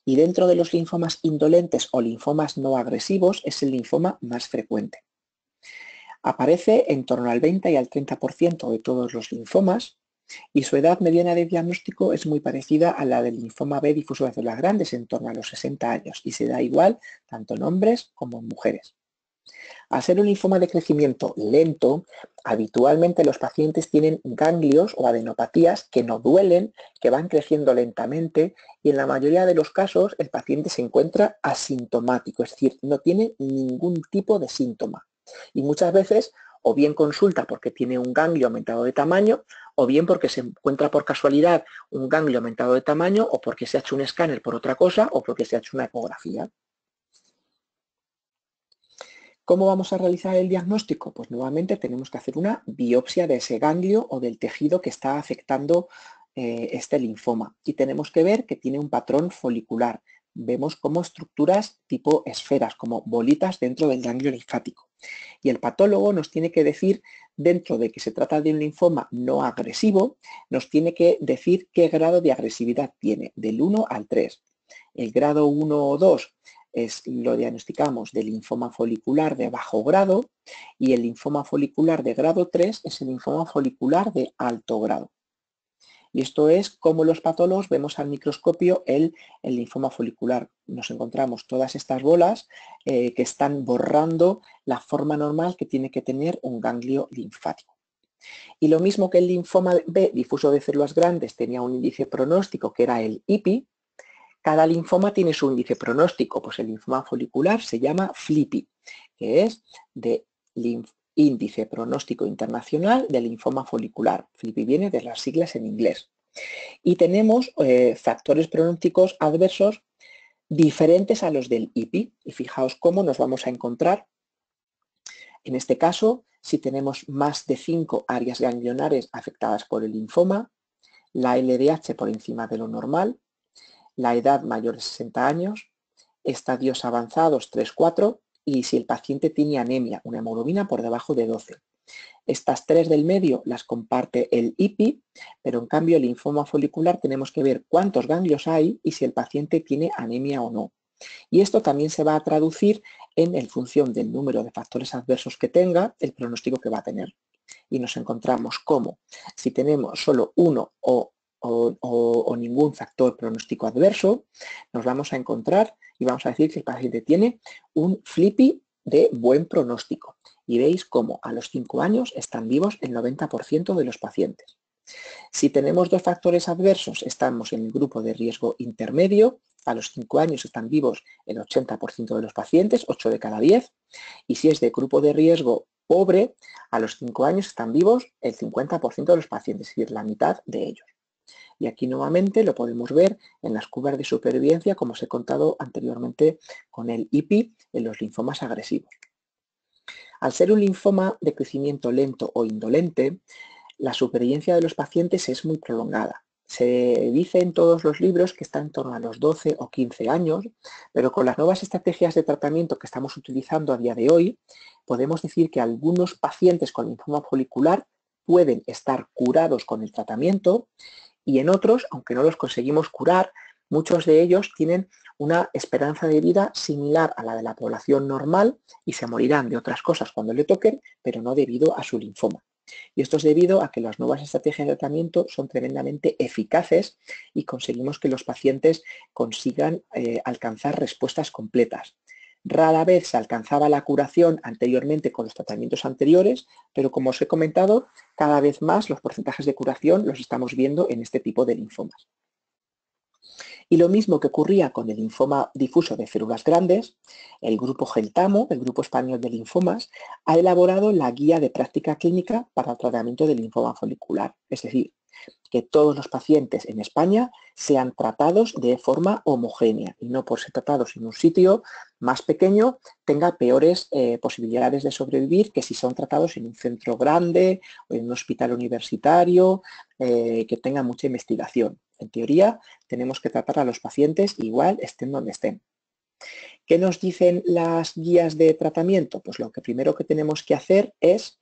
y dentro de los linfomas indolentes o linfomas no agresivos es el linfoma más frecuente. Aparece en torno al 20 y al 30% de todos los linfomas y su edad mediana de diagnóstico es muy parecida a la del linfoma B difuso de células grandes, en torno a los 60 años, y se da igual tanto en hombres como en mujeres. Al ser un linfoma de crecimiento lento, habitualmente los pacientes tienen ganglios o adenopatías que no duelen, que van creciendo lentamente y en la mayoría de los casos el paciente se encuentra asintomático, es decir, no tiene ningún tipo de síntoma. Y muchas veces o bien consulta porque tiene un ganglio aumentado de tamaño o bien porque se encuentra por casualidad un ganglio aumentado de tamaño o porque se ha hecho un escáner por otra cosa o porque se ha hecho una ecografía. ¿Cómo vamos a realizar el diagnóstico? Pues nuevamente tenemos que hacer una biopsia de ese ganglio o del tejido que está afectando este linfoma y tenemos que ver que tiene un patrón folicular. Vemos como estructuras tipo esferas, como bolitas dentro del ganglio linfático. Y el patólogo nos tiene que decir, dentro de que se trata de un linfoma no agresivo, nos tiene que decir qué grado de agresividad tiene, del 1 al 3. El grado 1 o 2 lo diagnosticamos de linfoma folicular de bajo grado y el linfoma folicular de grado 3 es el linfoma folicular de alto grado. Y esto es como los patólogos vemos al microscopio el linfoma folicular. Nos encontramos todas estas bolas que están borrando la forma normal que tiene que tener un ganglio linfático. Y lo mismo que el linfoma B difuso de células grandes tenía un índice pronóstico que era el IPI, cada linfoma tiene su índice pronóstico, pues el linfoma folicular se llama FLIPI, que es de índice pronóstico internacional del linfoma folicular. FLIPI viene de las siglas en inglés. Y tenemos factores pronósticos adversos diferentes a los del IPI. Y fijaos cómo nos vamos a encontrar. En este caso, si tenemos más de 5 áreas ganglionares afectadas por el linfoma, la LDH por encima de lo normal, la edad mayor de 60 años, estadios avanzados 3-4 y si el paciente tiene anemia, una hemoglobina por debajo de 12. Estas tres del medio las comparte el IPI, pero en cambio el linfoma folicular tenemos que ver cuántos ganglios hay y si el paciente tiene anemia o no. Y esto también se va a traducir en función del número de factores adversos que tenga, el pronóstico que va a tener. Y nos encontramos como si tenemos solo uno o ningún factor pronóstico adverso, nos vamos a encontrar y vamos a decir que el paciente tiene un FLIPI de buen pronóstico. Y veis cómo a los 5 años están vivos el 90% de los pacientes. Si tenemos dos factores adversos, estamos en el grupo de riesgo intermedio. A los 5 años están vivos el 80% de los pacientes, 8 de cada 10. Y si es de grupo de riesgo pobre, a los 5 años están vivos el 50% de los pacientes, es decir, la mitad de ellos. Y aquí nuevamente lo podemos ver en las curvas de supervivencia, como os he contado anteriormente con el IPI en los linfomas agresivos. Al ser un linfoma de crecimiento lento o indolente, la supervivencia de los pacientes es muy prolongada. Se dice en todos los libros que está en torno a los 12 o 15 años, pero con las nuevas estrategias de tratamiento que estamos utilizando a día de hoy, podemos decir que algunos pacientes con linfoma folicular pueden estar curados con el tratamiento y en otros, aunque no los conseguimos curar, muchos de ellos tienen una esperanza de vida similar a la de la población normal y se morirán de otras cosas cuando le toquen, pero no debido a su linfoma. Y esto es debido a que las nuevas estrategias de tratamiento son tremendamente eficaces y conseguimos que los pacientes consigan alcanzar respuestas completas. Rara vez se alcanzaba la curación anteriormente con los tratamientos anteriores, pero como os he comentado, cada vez más los porcentajes de curación los estamos viendo en este tipo de linfomas. Y lo mismo que ocurría con el linfoma difuso de células grandes, el grupo GELTAMO, el Grupo Español de Linfomas, ha elaborado la guía de práctica clínica para el tratamiento del linfoma folicular. Es decir, que todos los pacientes en España sean tratados de forma homogénea y no por ser tratados en un sitio más pequeño tenga peores posibilidades de sobrevivir que si son tratados en un centro grande o en un hospital universitario que tenga mucha investigación. En teoría, tenemos que tratar a los pacientes igual estén donde estén. ¿Qué nos dicen las guías de tratamiento? Pues lo que primero que tenemos que hacer es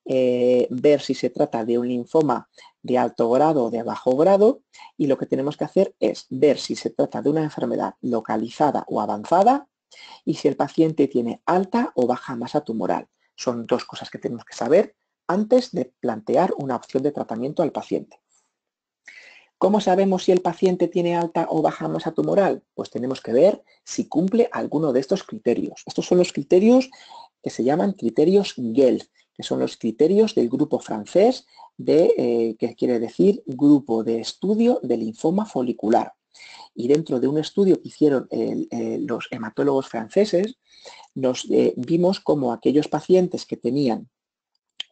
ver si se trata de un linfoma de alto grado o de bajo grado y lo que tenemos que hacer es ver si se trata de una enfermedad localizada o avanzada y si el paciente tiene alta o baja masa tumoral. Son dos cosas que tenemos que saber antes de plantear una opción de tratamiento al paciente. ¿Cómo sabemos si el paciente tiene alta o baja masa tumoral? Pues tenemos que ver si cumple alguno de estos criterios. Estos son los criterios que se llaman criterios GELF, que son los criterios del grupo francés que quiere decir Grupo de Estudio de Linfoma Folicular. Y dentro de un estudio que hicieron los hematólogos franceses, vimos como aquellos pacientes que tenían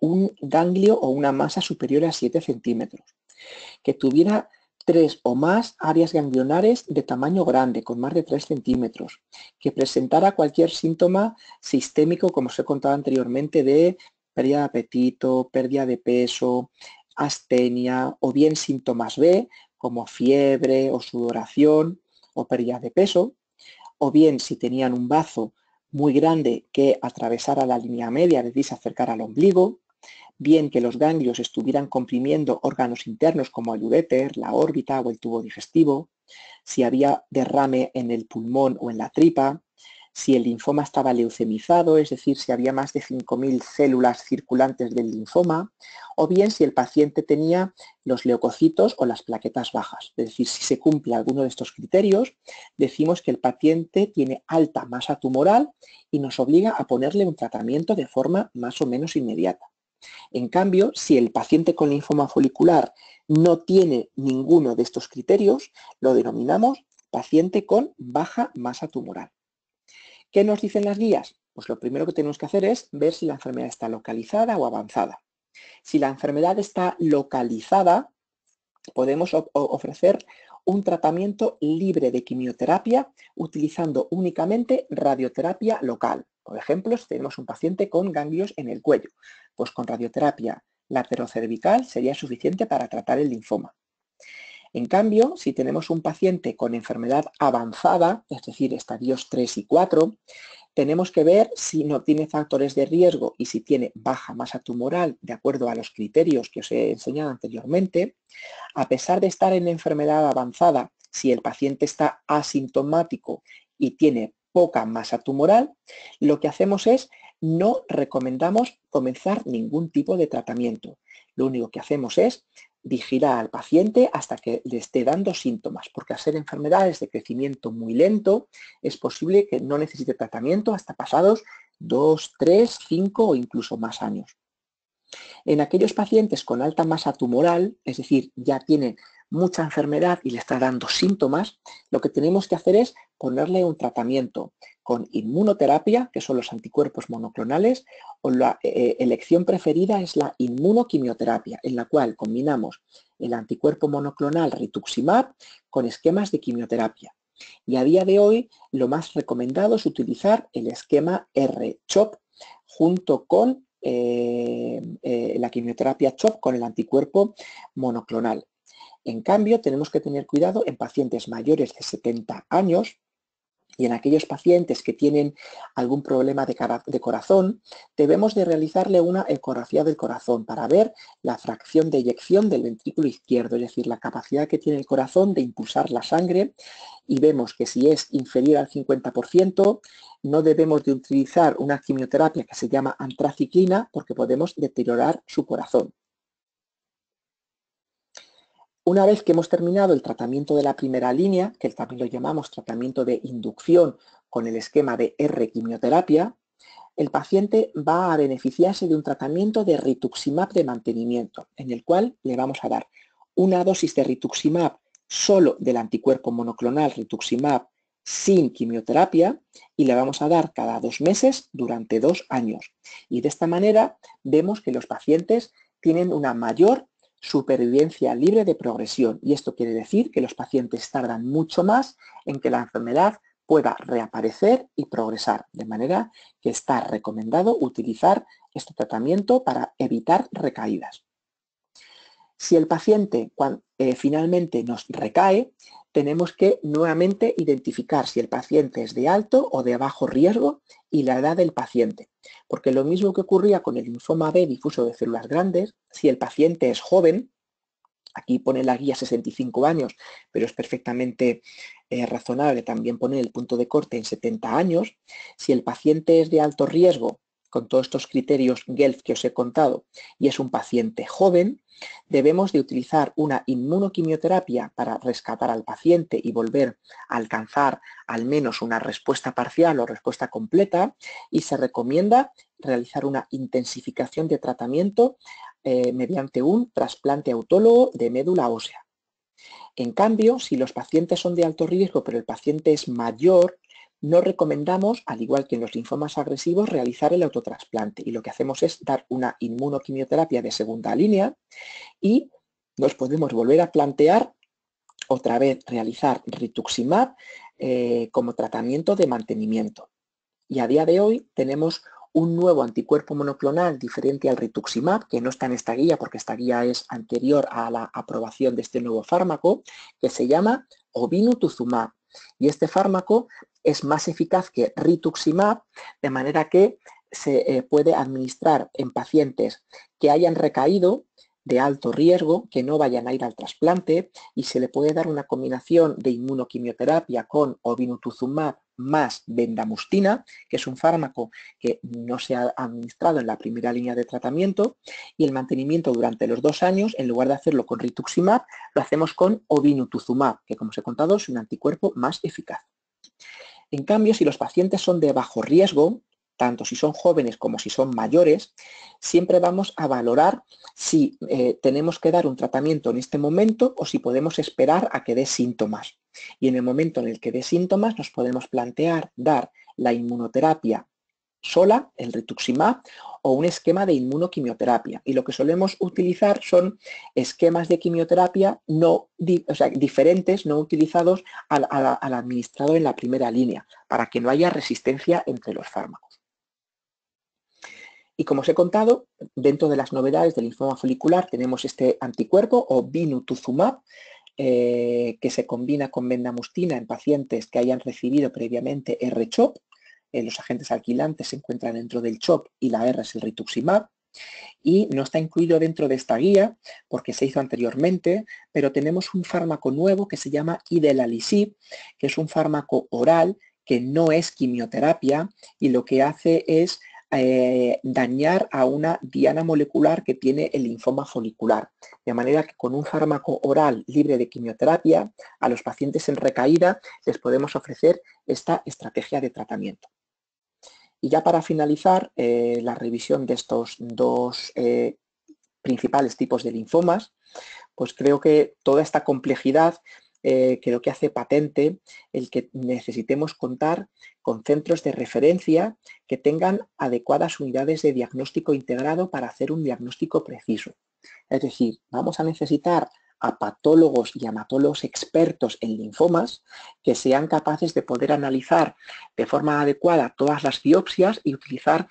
un ganglio o una masa superior a 7 centímetros, que tuviera 3 o más áreas ganglionares de tamaño grande, con más de 3 centímetros, que presentara cualquier síntoma sistémico, como os he contado anteriormente, de pérdida de apetito, pérdida de peso, astenia, o bien síntomas B, como fiebre o sudoración o pérdida de peso, o bien si tenían un bazo muy grande que atravesara la línea media, es decir, se acercara al ombligo, bien que los ganglios estuvieran comprimiendo órganos internos como el uréter, la órbita o el tubo digestivo, si había derrame en el pulmón o en la tripa, si el linfoma estaba leucemizado, es decir, si había más de 5.000 células circulantes del linfoma, o bien si el paciente tenía los leucocitos o las plaquetas bajas. Es decir, si se cumple alguno de estos criterios, decimos que el paciente tiene alta masa tumoral y nos obliga a ponerle un tratamiento de forma más o menos inmediata. En cambio, si el paciente con linfoma folicular no tiene ninguno de estos criterios, lo denominamos paciente con baja masa tumoral. ¿Qué nos dicen las guías? Pues lo primero que tenemos que hacer es ver si la enfermedad está localizada o avanzada. Si la enfermedad está localizada, podemos ofrecer un tratamiento libre de quimioterapia utilizando únicamente radioterapia local. Por ejemplo, si tenemos un paciente con ganglios en el cuello, pues con radioterapia laterocervical sería suficiente para tratar el linfoma. En cambio, si tenemos un paciente con enfermedad avanzada, es decir, estadios 3 y 4, tenemos que ver si no tiene factores de riesgo y si tiene baja masa tumoral de acuerdo a los criterios que os he enseñado anteriormente. A pesar de estar en enfermedad avanzada, si el paciente está asintomático y tiene poca masa tumoral, lo que hacemos es no recomendamos comenzar ningún tipo de tratamiento. Lo único que hacemos es vigilar al paciente hasta que le esté dando síntomas, porque al ser enfermedades de crecimiento muy lento, es posible que no necesite tratamiento hasta pasados 2, 3, 5 o incluso más años. En aquellos pacientes con alta masa tumoral, es decir, ya tienen mucha enfermedad y le está dando síntomas, lo que tenemos que hacer es ponerle un tratamiento con inmunoterapia, que son los anticuerpos monoclonales, o la elección preferida es la inmunoquimioterapia, en la cual combinamos el anticuerpo monoclonal rituximab con esquemas de quimioterapia. Y a día de hoy lo más recomendado es utilizar el esquema R-CHOP junto con la quimioterapia CHOP con el anticuerpo monoclonal. En cambio, tenemos que tener cuidado en pacientes mayores de 70 años y en aquellos pacientes que tienen algún problema de corazón, debemos de realizarle una ecografía del corazón para ver la fracción de eyección del ventrículo izquierdo, es decir, la capacidad que tiene el corazón de impulsar la sangre, y vemos que si es inferior al 50%, no debemos de utilizar una quimioterapia que se llama antraciclina porque podemos deteriorar su corazón. Una vez que hemos terminado el tratamiento de la primera línea, que también lo llamamos tratamiento de inducción con el esquema de R-quimioterapia, el paciente va a beneficiarse de un tratamiento de rituximab de mantenimiento, en el cual le vamos a dar una dosis de rituximab solo del anticuerpo monoclonal rituximab sin quimioterapia y le vamos a dar cada 2 meses durante 2 años. Y de esta manera vemos que los pacientes tienen una mayor supervivencia libre de progresión, y esto quiere decir que los pacientes tardan mucho más en que la enfermedad pueda reaparecer y progresar, de manera que está recomendado utilizar este tratamiento para evitar recaídas. Si el paciente finalmente nos recae, tenemos que nuevamente identificar si el paciente es de alto o de bajo riesgo y la edad del paciente. Porque lo mismo que ocurría con el linfoma B difuso de células grandes, si el paciente es joven, aquí pone la guía 65 años, pero es perfectamente razonable también poner el punto de corte en 70 años, si el paciente es de alto riesgo, con todos estos criterios GELF que os he contado, y es un paciente joven, debemos de utilizar una inmunoquimioterapia para rescatar al paciente y volver a alcanzar al menos una respuesta parcial o respuesta completa, y se recomienda realizar una intensificación de tratamiento mediante un trasplante autólogo de médula ósea. En cambio, si los pacientes son de alto riesgo, pero el paciente es mayor, no recomendamos, al igual que en los linfomas agresivos, realizar el autotrasplante. Y lo que hacemos es dar una inmunoquimioterapia de segunda línea y nos podemos volver a plantear otra vez realizar rituximab como tratamiento de mantenimiento. Y a día de hoy tenemos un nuevo anticuerpo monoclonal diferente al rituximab, que no está en esta guía porque esta guía es anterior a la aprobación de este nuevo fármaco, que se llama obinutuzumab. Y este fármaco es más eficaz que rituximab, de manera que se puede administrar en pacientes que hayan recaído de alto riesgo, que no vayan a ir al trasplante, y se le puede dar una combinación de inmunoquimioterapia con obinutuzumab más bendamustina, que es un fármaco que no se ha administrado en la primera línea de tratamiento, y el mantenimiento durante los 2 años, en lugar de hacerlo con rituximab, lo hacemos con obinutuzumab, que como os he contado es un anticuerpo más eficaz. En cambio, si los pacientes son de bajo riesgo, tanto si son jóvenes como si son mayores, siempre vamos a valorar si tenemos que dar un tratamiento en este momento o si podemos esperar a que dé síntomas. Y en el momento en el que dé síntomas nos podemos plantear dar la inmunoterapia sola, el rituximab, o un esquema de inmunoquimioterapia. Y lo que solemos utilizar son esquemas de quimioterapia diferentes, no utilizados al administrado en la primera línea, para que no haya resistencia entre los fármacos. Y como os he contado, dentro de las novedades del linfoma folicular tenemos este anticuerpo, obinutuzumab, que se combina con bendamustina en pacientes que hayan recibido previamente R-CHOP. Los agentes alquilantes se encuentran dentro del CHOP y la R es el rituximab. Y no está incluido dentro de esta guía porque se hizo anteriormente, pero tenemos un fármaco nuevo que se llama idelalisib, que es un fármaco oral que no es quimioterapia y lo que hace es dañar a una diana molecular que tiene el linfoma folicular. De manera que con un fármaco oral libre de quimioterapia, a los pacientes en recaída les podemos ofrecer esta estrategia de tratamiento. Y ya para finalizar la revisión de estos dos principales tipos de linfomas, pues creo que toda esta complejidad creo que hace patente el que necesitemos contar con centros de referencia que tengan adecuadas unidades de diagnóstico integrado para hacer un diagnóstico preciso. Es decir, vamos a necesitar a patólogos y hematólogos expertos en linfomas que sean capaces de poder analizar de forma adecuada todas las biopsias y utilizar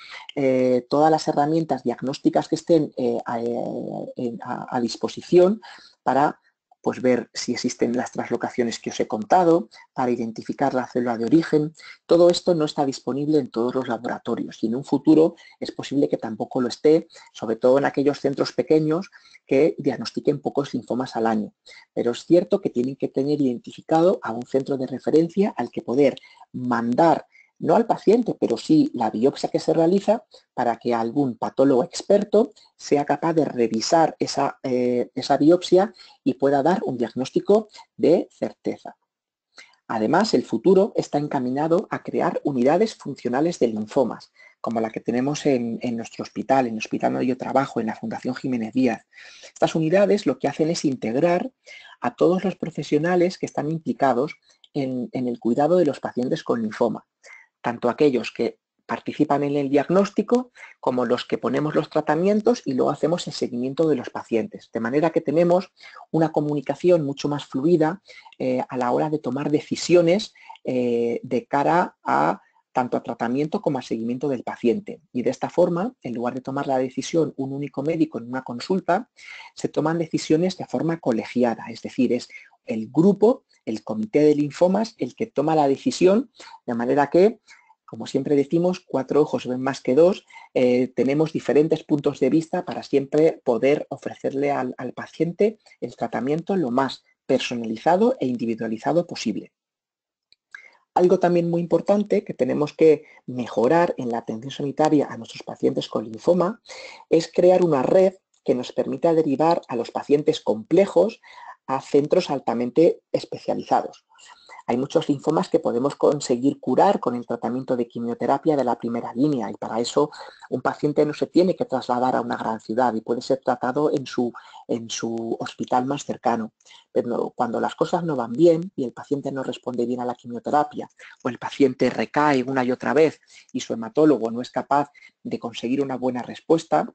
todas las herramientas diagnósticas que estén a disposición para pues ver si existen las translocaciones que os he contado, para identificar la célula de origen. Todo esto no está disponible en todos los laboratorios y en un futuro es posible que tampoco lo esté, sobre todo en aquellos centros pequeños que diagnostiquen pocos linfomas al año. Pero es cierto que tienen que tener identificado a un centro de referencia al que poder mandar no al paciente, pero sí la biopsia que se realiza para que algún patólogo experto sea capaz de revisar esa biopsia y pueda dar un diagnóstico de certeza. Además, el futuro está encaminado a crear unidades funcionales de linfomas, como la que tenemos en nuestro hospital, en el hospital donde yo trabajo, en la Fundación Jiménez Díaz. Estas unidades lo que hacen es integrar a todos los profesionales que están implicados en el cuidado de los pacientes con linfoma, tanto aquellos que participan en el diagnóstico como los que ponemos los tratamientos y luego hacemos el seguimiento de los pacientes. De manera que tenemos una comunicación mucho más fluida a la hora de tomar decisiones de cara a tanto a tratamiento como a seguimiento del paciente. Y de esta forma, en lugar de tomar la decisión un único médico en una consulta, se toman decisiones de forma colegiada, es decir, es el grupo, el comité de linfomas, el que toma la decisión, de manera que, como siempre decimos, 4 ojos ven más que 2, tenemos diferentes puntos de vista para siempre poder ofrecerle al paciente el tratamiento lo más personalizado e individualizado posible. Algo también muy importante que tenemos que mejorar en la atención sanitaria a nuestros pacientes con linfoma es crear una red que nos permita derivar a los pacientes complejos a centros altamente especializados. Hay muchos linfomas que podemos conseguir curar con el tratamiento de quimioterapia de la primera línea y para eso un paciente no se tiene que trasladar a una gran ciudad y puede ser tratado en su hospital más cercano. Pero cuando las cosas no van bien y el paciente no responde bien a la quimioterapia o el paciente recae una y otra vez y su hematólogo no es capaz de conseguir una buena respuesta,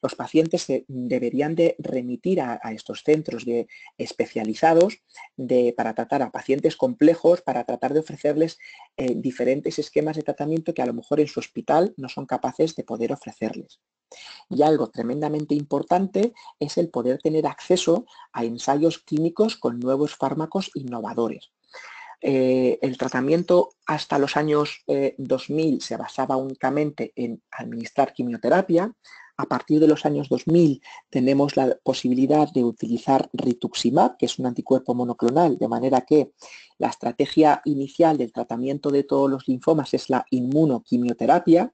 los pacientes se deberían de remitir a estos centros especializados para tratar a pacientes complejos, para tratar de ofrecerles diferentes esquemas de tratamiento que a lo mejor en su hospital no son capaces de poder ofrecerles. Y algo tremendamente importante es el poder tener acceso a ensayos clínicos con nuevos fármacos innovadores. El tratamiento hasta los años 2000 se basaba únicamente en administrar quimioterapia. A partir de los años 2000 tenemos la posibilidad de utilizar rituximab, que es un anticuerpo monoclonal, de manera que la estrategia inicial del tratamiento de todos los linfomas es la inmunoquimioterapia,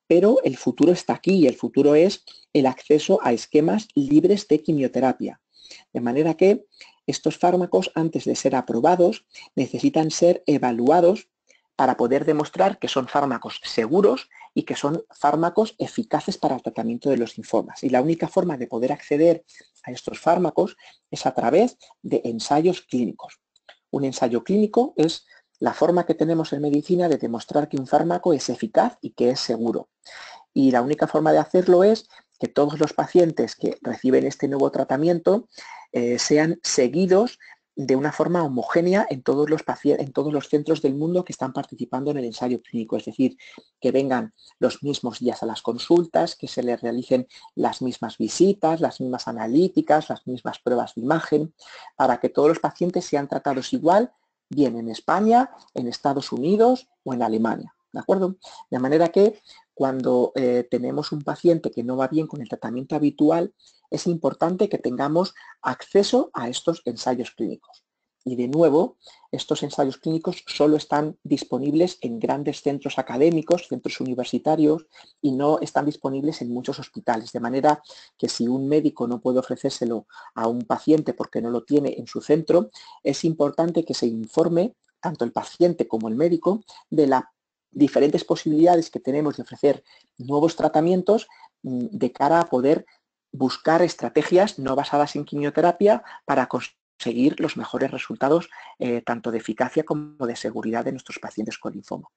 pero el futuro está aquí y el futuro es el acceso a esquemas libres de quimioterapia. De manera que estos fármacos, antes de ser aprobados, necesitan ser evaluados para poder demostrar que son fármacos seguros y que son fármacos eficaces para el tratamiento de los linfomas. Y la única forma de poder acceder a estos fármacos es a través de ensayos clínicos. Un ensayo clínico es la forma que tenemos en medicina de demostrar que un fármaco es eficaz y que es seguro. Y la única forma de hacerlo es que todos los pacientes que reciben este nuevo tratamiento sean seguidos de una forma homogénea en todos los centros del mundo que están participando en el ensayo clínico, es decir, que vengan los mismos días a las consultas, que se les realicen las mismas visitas, las mismas analíticas, las mismas pruebas de imagen, para que todos los pacientes sean tratados igual, bien en España, en Estados Unidos o en Alemania, ¿de acuerdo? De manera que cuando tenemos un paciente que no va bien con el tratamiento habitual, es importante que tengamos acceso a estos ensayos clínicos. Y de nuevo, estos ensayos clínicos solo están disponibles en grandes centros académicos, centros universitarios, y no están disponibles en muchos hospitales. De manera que si un médico no puede ofrecérselo a un paciente porque no lo tiene en su centro, es importante que se informe tanto el paciente como el médico de las diferentes posibilidades que tenemos de ofrecer nuevos tratamientos de cara a poder buscar estrategias no basadas en quimioterapia para conseguir los mejores resultados tanto de eficacia como de seguridad de nuestros pacientes con linfoma.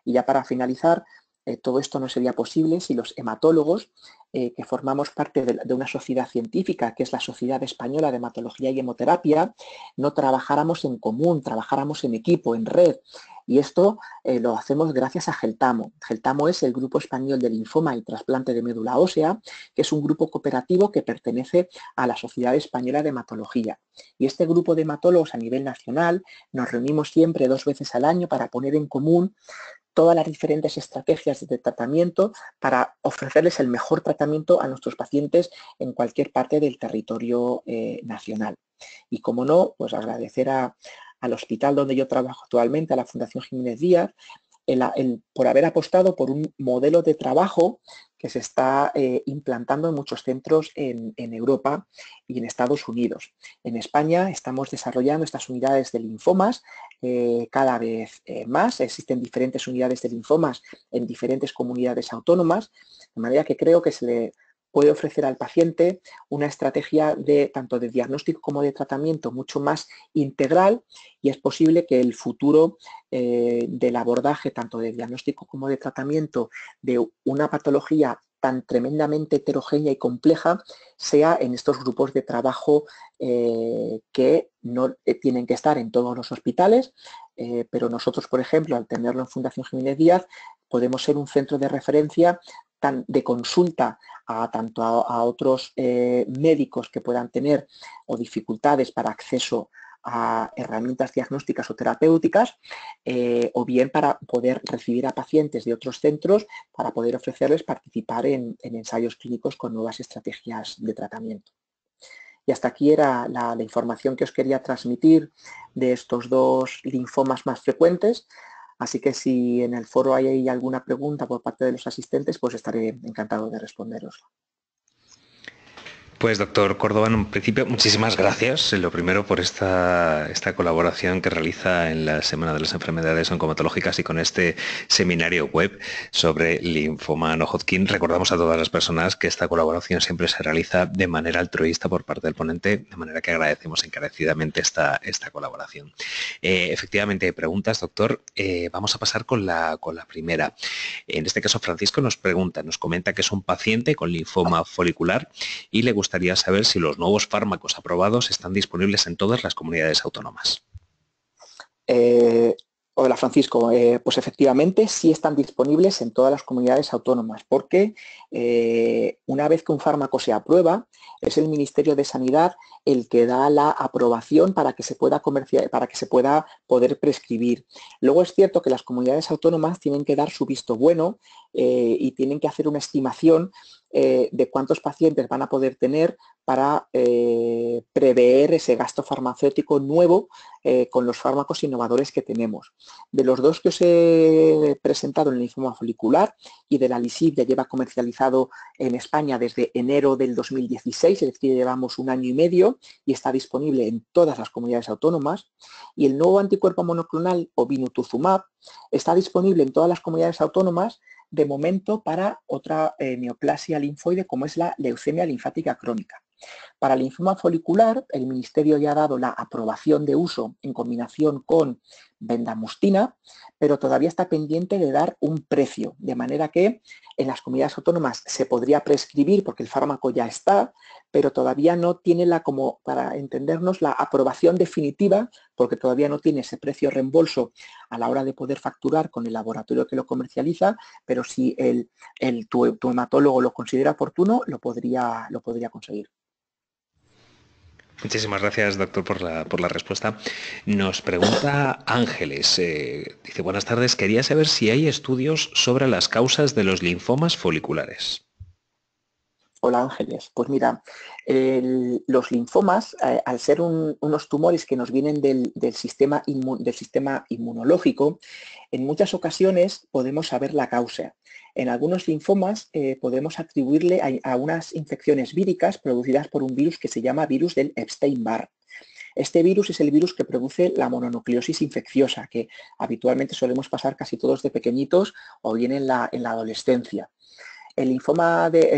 Y ya para finalizar, todo esto no sería posible si los hematólogos, que formamos parte de una sociedad científica, que es la Sociedad Española de Hematología y Hemoterapia, no trabajáramos en común, trabajáramos en equipo, en red. Y esto lo hacemos gracias a GELTAMO. GELTAMO es el Grupo Español de Linfoma y Trasplante de Médula Ósea, que es un grupo cooperativo que pertenece a la Sociedad Española de Hematología. Y este grupo de hematólogos a nivel nacional nos reunimos siempre 2 veces al año para poner en común todas las diferentes estrategias de tratamiento para ofrecerles el mejor tratamiento a nuestros pacientes en cualquier parte del territorio nacional. Y como no, pues agradecer al hospital donde yo trabajo actualmente, a la Fundación Jiménez Díaz, por haber apostado por un modelo de trabajo que se está implantando en muchos centros en Europa y en Estados Unidos. En España estamos desarrollando estas unidades de linfomas cada vez más. Existen diferentes unidades de linfomas en diferentes comunidades autónomas, de manera que creo que se le puede ofrecer al paciente una estrategia tanto de diagnóstico como de tratamiento mucho más integral y es posible que el futuro del abordaje tanto de diagnóstico como de tratamiento de una patología tan tremendamente heterogénea y compleja sea en estos grupos de trabajo que no tienen que estar en todos los hospitales, pero nosotros, por ejemplo, al tenerlo en Fundación Jiménez Díaz, podemos ser un centro de referencia de consulta tanto a otros médicos que puedan tener o dificultades para acceso a herramientas diagnósticas o terapéuticas o bien para poder recibir a pacientes de otros centros para poder ofrecerles participar en ensayos clínicos con nuevas estrategias de tratamiento. Y hasta aquí era la información que os quería transmitir de estos dos linfomas más frecuentes. Así que si en el foro hay alguna pregunta por parte de los asistentes, pues estaré encantado de responderos. Pues doctor Córdoba, en principio, muchísimas gracias. Lo primero por esta colaboración que realiza en la Semana de las Enfermedades Oncomatológicas y con este seminario web sobre linfoma no-Hodgkin. Recordamos a todas las personas que esta colaboración siempre se realiza de manera altruista por parte del ponente, de manera que agradecemos encarecidamente esta colaboración. Efectivamente, hay preguntas, doctor. Vamos a pasar con la primera. En este caso, Francisco nos comenta que es un paciente con linfoma folicular y le gustaría saber si los nuevos fármacos aprobados están disponibles en todas las comunidades autónomas. Hola Francisco, pues efectivamente sí están disponibles en todas las comunidades autónomas porque una vez que un fármaco se aprueba es el Ministerio de Sanidad el que da la aprobación para que se pueda poder prescribir. Luego es cierto que las comunidades autónomas tienen que dar su visto bueno y tienen que hacer una estimación de cuántos pacientes van a poder tener para prever ese gasto farmacéutico nuevo con los fármacos innovadores que tenemos. De los dos que os he presentado en el linfoma folicular y de la LISIB ya lleva comercializado en España desde enero del 2016, es decir, llevamos un año y medio y está disponible en todas las comunidades autónomas. Y el nuevo anticuerpo monoclonal obinutuzumab está disponible en todas las comunidades autónomas de momento para otra neoplasia linfoide como es la leucemia linfática crónica. Para el linfoma folicular, el Ministerio ya ha dado la aprobación de uso en combinación con bendamustina, pero todavía está pendiente de dar un precio, de manera que en las comunidades autónomas se podría prescribir porque el fármaco ya está, pero todavía no tiene como para entendernos, la aprobación definitiva, porque todavía no tiene ese precio reembolso a la hora de poder facturar con el laboratorio que lo comercializa, pero si tu hematólogo lo considera oportuno, lo podría conseguir. Muchísimas gracias, doctor, por la respuesta. Nos pregunta Ángeles, dice, buenas tardes, quería saber si hay estudios sobre las causas de los linfomas foliculares. Hola Ángeles, pues mira, los linfomas, al ser unos tumores que nos vienen del sistema inmunológico, en muchas ocasiones podemos saber la causa. En algunos linfomas podemos atribuirle a unas infecciones víricas producidas por un virus que se llama virus del Epstein-Barr. Este virus es el virus que produce la mononucleosis infecciosa, que habitualmente solemos pasar casi todos de pequeñitos o bien en la adolescencia. El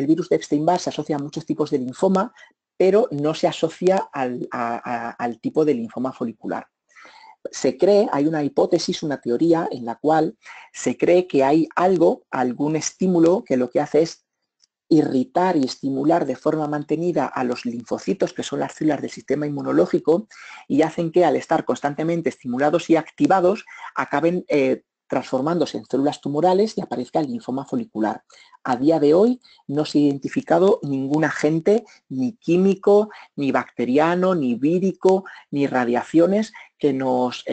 virus de Epstein-Barr se asocia a muchos tipos de linfoma, pero no se asocia al tipo de linfoma folicular. Hay una hipótesis, una teoría en la cual se cree que hay algún estímulo que lo que hace es irritar y estimular de forma mantenida a los linfocitos, que son las células del sistema inmunológico, y hacen que al estar constantemente estimulados y activados, acaben transformándose en células tumorales y aparezca el linfoma folicular. A día de hoy no se ha identificado ningún agente, ni químico, ni bacteriano, ni vírico, ni radiaciones que nos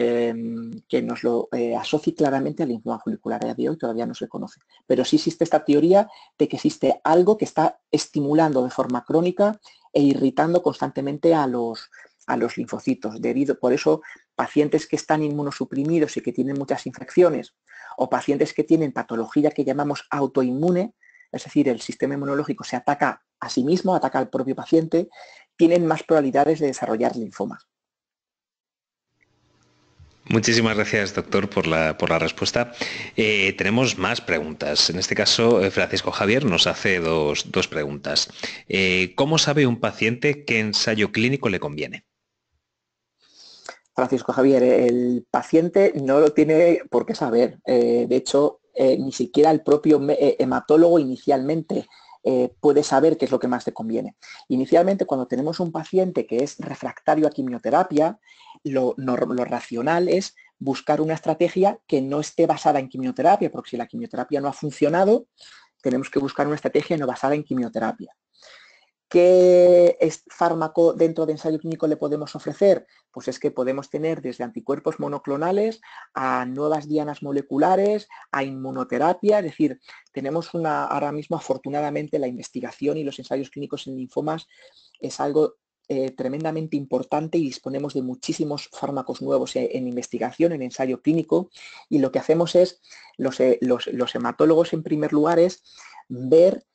lo asocie claramente al linfoma folicular. A día de hoy todavía no se conoce. Pero sí existe esta teoría de que existe algo que está estimulando de forma crónica e irritando constantemente a los linfocitos. Por eso, pacientes que están inmunosuprimidos y que tienen muchas infecciones, o pacientes que tienen patología que llamamos autoinmune, es decir, el sistema inmunológico se ataca a sí mismo, ataca al propio paciente, tienen más probabilidades de desarrollar linfomas. Muchísimas gracias, doctor, por la respuesta. Tenemos más preguntas. En este caso, Francisco Javier nos hace dos preguntas. ¿Cómo sabe un paciente qué ensayo clínico le conviene? Francisco Javier, el paciente no lo tiene por qué saber. De hecho, ni siquiera el propio hematólogo inicialmente puede saber qué es lo que más te conviene. Inicialmente, cuando tenemos un paciente que es refractario a quimioterapia, lo racional es buscar una estrategia que no esté basada en quimioterapia, porque si la quimioterapia no ha funcionado, tenemos que buscar una estrategia no basada en quimioterapia. ¿Qué fármaco dentro de ensayo clínico le podemos ofrecer? Pues es que podemos tener desde anticuerpos monoclonales a nuevas dianas moleculares, a inmunoterapia, es decir, tenemos ahora mismo afortunadamente la investigación y los ensayos clínicos en linfomas es algo tremendamente importante y disponemos de muchísimos fármacos nuevos en investigación, en ensayo clínico, y lo que hacemos es, los hematólogos en primer lugar, es ver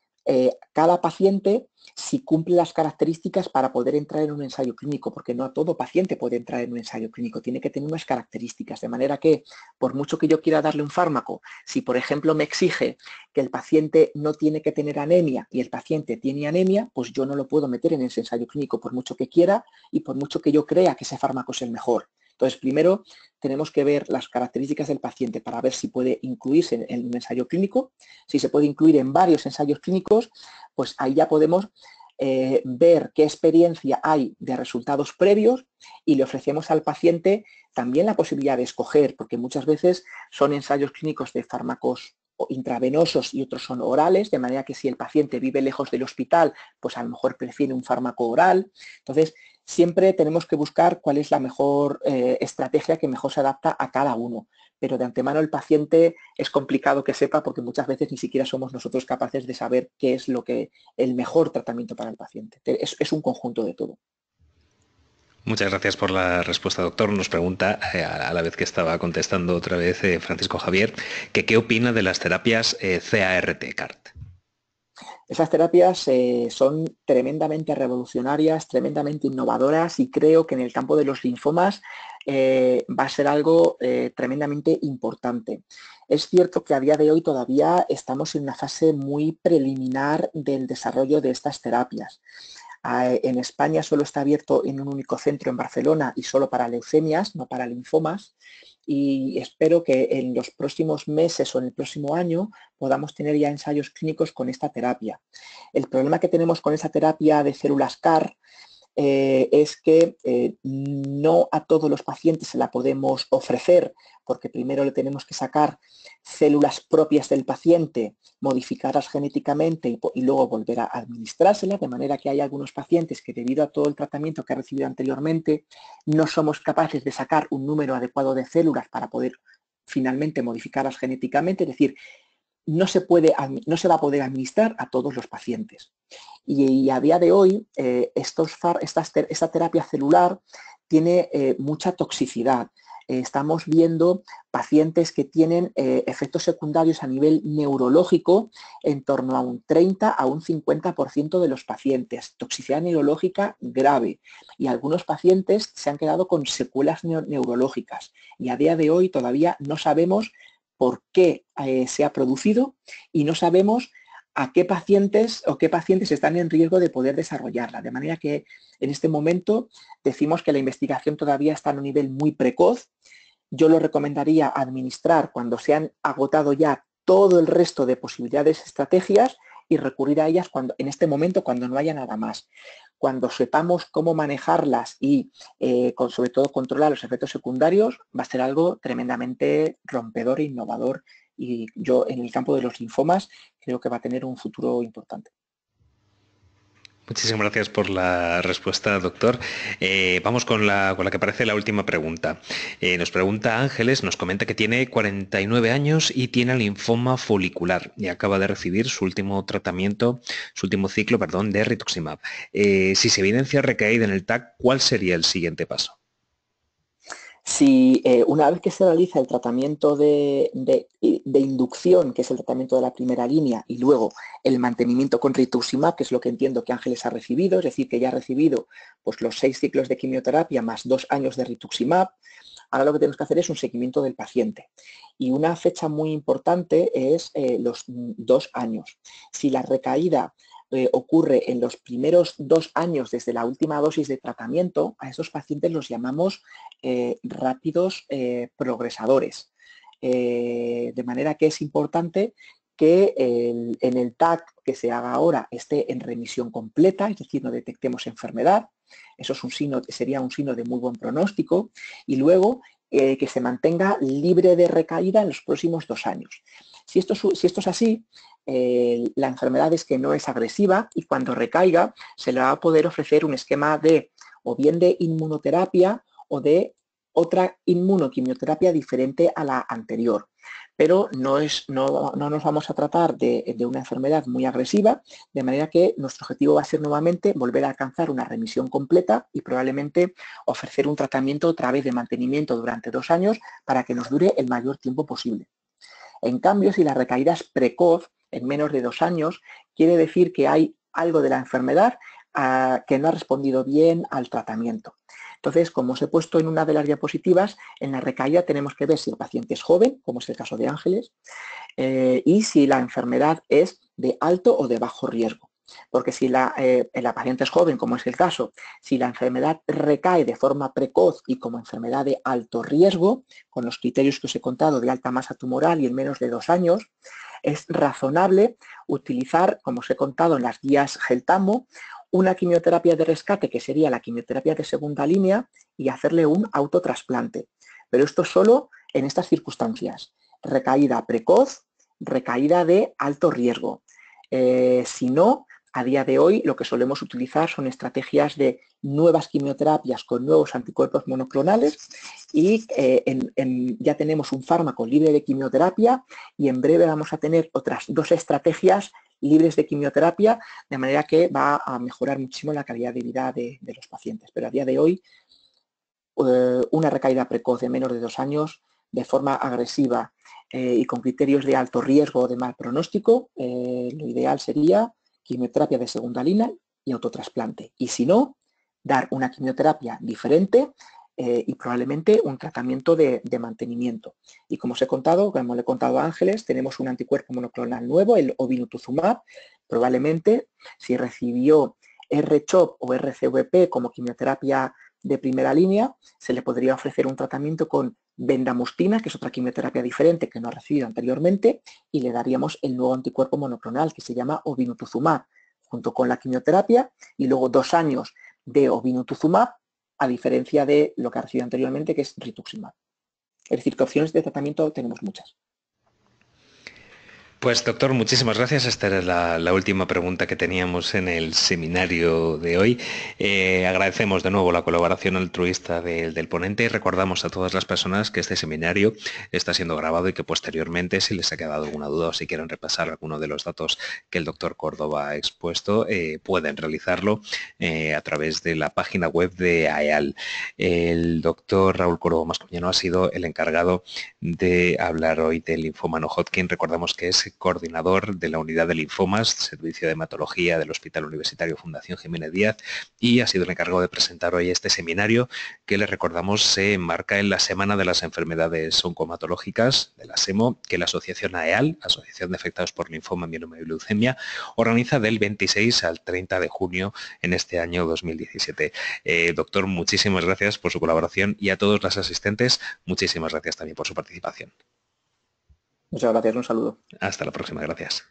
cada paciente si cumple las características para poder entrar en un ensayo clínico, porque no todo paciente puede entrar en un ensayo clínico, tiene que tener unas características, de manera que, por mucho que yo quiera darle un fármaco, si por ejemplo me exige que el paciente no tiene que tener anemia y el paciente tiene anemia, pues yo no lo puedo meter en ese ensayo clínico por mucho que quiera y por mucho que yo crea que ese fármaco es el mejor. Entonces, primero tenemos que ver las características del paciente para ver si puede incluirse en un ensayo clínico. Si se puede incluir en varios ensayos clínicos, pues ahí ya podemos ver qué experiencia hay de resultados previos y le ofrecemos al paciente también la posibilidad de escoger, porque muchas veces son ensayos clínicos de fármacos intravenosos y otros son orales, de manera que si el paciente vive lejos del hospital, pues a lo mejor prefiere un fármaco oral. Entonces, siempre tenemos que buscar cuál es la mejor estrategia que mejor se adapta a cada uno. Pero de antemano el paciente es complicado que sepa porque muchas veces ni siquiera somos nosotros capaces de saber qué es el mejor tratamiento para el paciente. Es un conjunto de todo. Muchas gracias por la respuesta, doctor. Nos pregunta, a la vez que estaba contestando otra vez Francisco Javier, que qué opina de las terapias CART. Esas terapias son tremendamente revolucionarias, tremendamente innovadoras y creo que en el campo de los linfomas va a ser algo tremendamente importante. Es cierto que a día de hoy todavía estamos en una fase muy preliminar del desarrollo de estas terapias. En España solo está abierto en un único centro en Barcelona y solo para leucemias, no para linfomas. Y espero que en los próximos meses o en el próximo año podamos tener ya ensayos clínicos con esta terapia. El problema que tenemos con esta terapia de células CAR es que no a todos los pacientes se la podemos ofrecer porque primero le tenemos que sacar células propias del paciente, modificarlas genéticamente y luego volver a administrárselas, de manera que hay algunos pacientes que debido a todo el tratamiento que ha recibido anteriormente no somos capaces de sacar un número adecuado de células para poder finalmente modificarlas genéticamente, es decir, no se va a poder administrar a todos los pacientes. Y a día de hoy, esta terapia celular tiene mucha toxicidad. Estamos viendo pacientes que tienen efectos secundarios a nivel neurológico en torno a un 30 a un 50% de los pacientes. Toxicidad neurológica grave. Y algunos pacientes se han quedado con secuelas neurológicas. Y a día de hoy todavía no sabemos por qué se ha producido y no sabemos a qué pacientes están en riesgo de poder desarrollarla. De manera que en este momento decimos que la investigación todavía está en un nivel muy precoz. Yo lo recomendaría administrar cuando se han agotado ya todo el resto de posibilidades, estrategias y recurrir a ellas en este momento cuando no haya nada más. Cuando sepamos cómo manejarlas y sobre todo controlar los efectos secundarios, va a ser algo tremendamente rompedor e innovador y yo en el campo de los linfomas creo que va a tener un futuro importante. Muchísimas gracias por la respuesta, doctor. Vamos con la que parece la última pregunta. Nos pregunta Ángeles, nos comenta que tiene 49 años y tiene linfoma folicular y acaba de recibir su último ciclo de rituximab. Si se evidencia recaída en el TAC, ¿cuál sería el siguiente paso? Si una vez que se realiza el tratamiento de inducción, que es el tratamiento de la primera línea, y luego el mantenimiento con rituximab, que es lo que entiendo que Ángeles ha recibido, es decir, que ya ha recibido pues, los 6 ciclos de quimioterapia más 2 años de rituximab, ahora lo que tenemos que hacer es un seguimiento del paciente. Y una fecha muy importante es los 2 años. Si la recaída ocurre en los primeros 2 años desde la última dosis de tratamiento, a esos pacientes los llamamos rápidos progresadores. De manera que es importante que en el TAC que se haga ahora esté en remisión completa, es decir, no detectemos enfermedad. Eso sería un signo de muy buen pronóstico. Y luego que se mantenga libre de recaída en los próximos 2 años. Si esto es así, la enfermedad es que no es agresiva y cuando recaiga se le va a poder ofrecer un esquema o bien de inmunoterapia o de otra inmunoquimioterapia diferente a la anterior. Pero no nos vamos a tratar de una enfermedad muy agresiva, de manera que nuestro objetivo va a ser nuevamente volver a alcanzar una remisión completa y probablemente ofrecer un tratamiento otra vez de mantenimiento durante 2 años para que nos dure el mayor tiempo posible. En cambio, si la recaída es precoz, en menos de 2 años, quiere decir que hay algo de la enfermedad que no ha respondido bien al tratamiento. Entonces, como os he puesto en una de las diapositivas, en la recaída tenemos que ver si el paciente es joven, como es el caso de Ángeles, y si la enfermedad es de alto o de bajo riesgo. Porque si la paciente es joven, como es el caso, si la enfermedad recae de forma precoz y como enfermedad de alto riesgo, con los criterios que os he contado de alta masa tumoral y en menos de 2 años, es razonable utilizar, como os he contado en las guías GELTAMO, una quimioterapia de rescate, que sería la quimioterapia de segunda línea, y hacerle un autotrasplante. Pero esto solo en estas circunstancias: recaída precoz, recaída de alto riesgo. Si no, a día de hoy lo que solemos utilizar son estrategias de nuevas quimioterapias con nuevos anticuerpos monoclonales y ya tenemos un fármaco libre de quimioterapia y en breve vamos a tener otras 2 estrategias libres de quimioterapia, de manera que va a mejorar muchísimo la calidad de vida de los pacientes. Pero a día de hoy, una recaída precoz de menos de 2 años, de forma agresiva y con criterios de alto riesgo o de mal pronóstico, lo ideal sería quimioterapia de segunda línea y autotrasplante. Y si no, dar una quimioterapia diferente y probablemente un tratamiento de mantenimiento. Y como os he contado, como le he contado a Ángeles, tenemos un anticuerpo monoclonal nuevo, el obinutuzumab. Probablemente, si recibió R-CHOP o RCVP como quimioterapia de primera línea, se le podría ofrecer un tratamiento con bendamustina, que es otra quimioterapia diferente que no ha recibido anteriormente, y le daríamos el nuevo anticuerpo monoclonal que se llama obinutuzumab, junto con la quimioterapia, y luego 2 años de obinutuzumab, a diferencia de lo que ha recibido anteriormente, que es rituximab. Es decir, que opciones de tratamiento tenemos muchas. Pues doctor, muchísimas gracias. Esta era la última pregunta que teníamos en el seminario de hoy. Agradecemos de nuevo la colaboración altruista del ponente y recordamos a todas las personas que este seminario está siendo grabado y que posteriormente, si les ha quedado alguna duda o si quieren repasar alguno de los datos que el doctor Córdoba ha expuesto, pueden realizarlo a través de la página web de AEAL. El doctor Raúl Córdoba Mascoñano ha sido el encargado de hablar hoy del linfoma no-Hodgkin. Recordamos que es coordinador de la unidad de linfomas, servicio de hematología del Hospital Universitario Fundación Jiménez Díaz, y ha sido el encargado de presentar hoy este seminario que, les recordamos, se enmarca en la Semana de las Enfermedades Oncomatológicas de la SEMO, que la Asociación AEAL, Asociación de Afectados por Linfoma, Mieloma y Leucemia, organiza del 26 al 30 de junio en este año 2017. Doctor, muchísimas gracias por su colaboración y a todos los asistentes, muchísimas gracias también por su participación. Muchas gracias, un saludo. Hasta la próxima, gracias.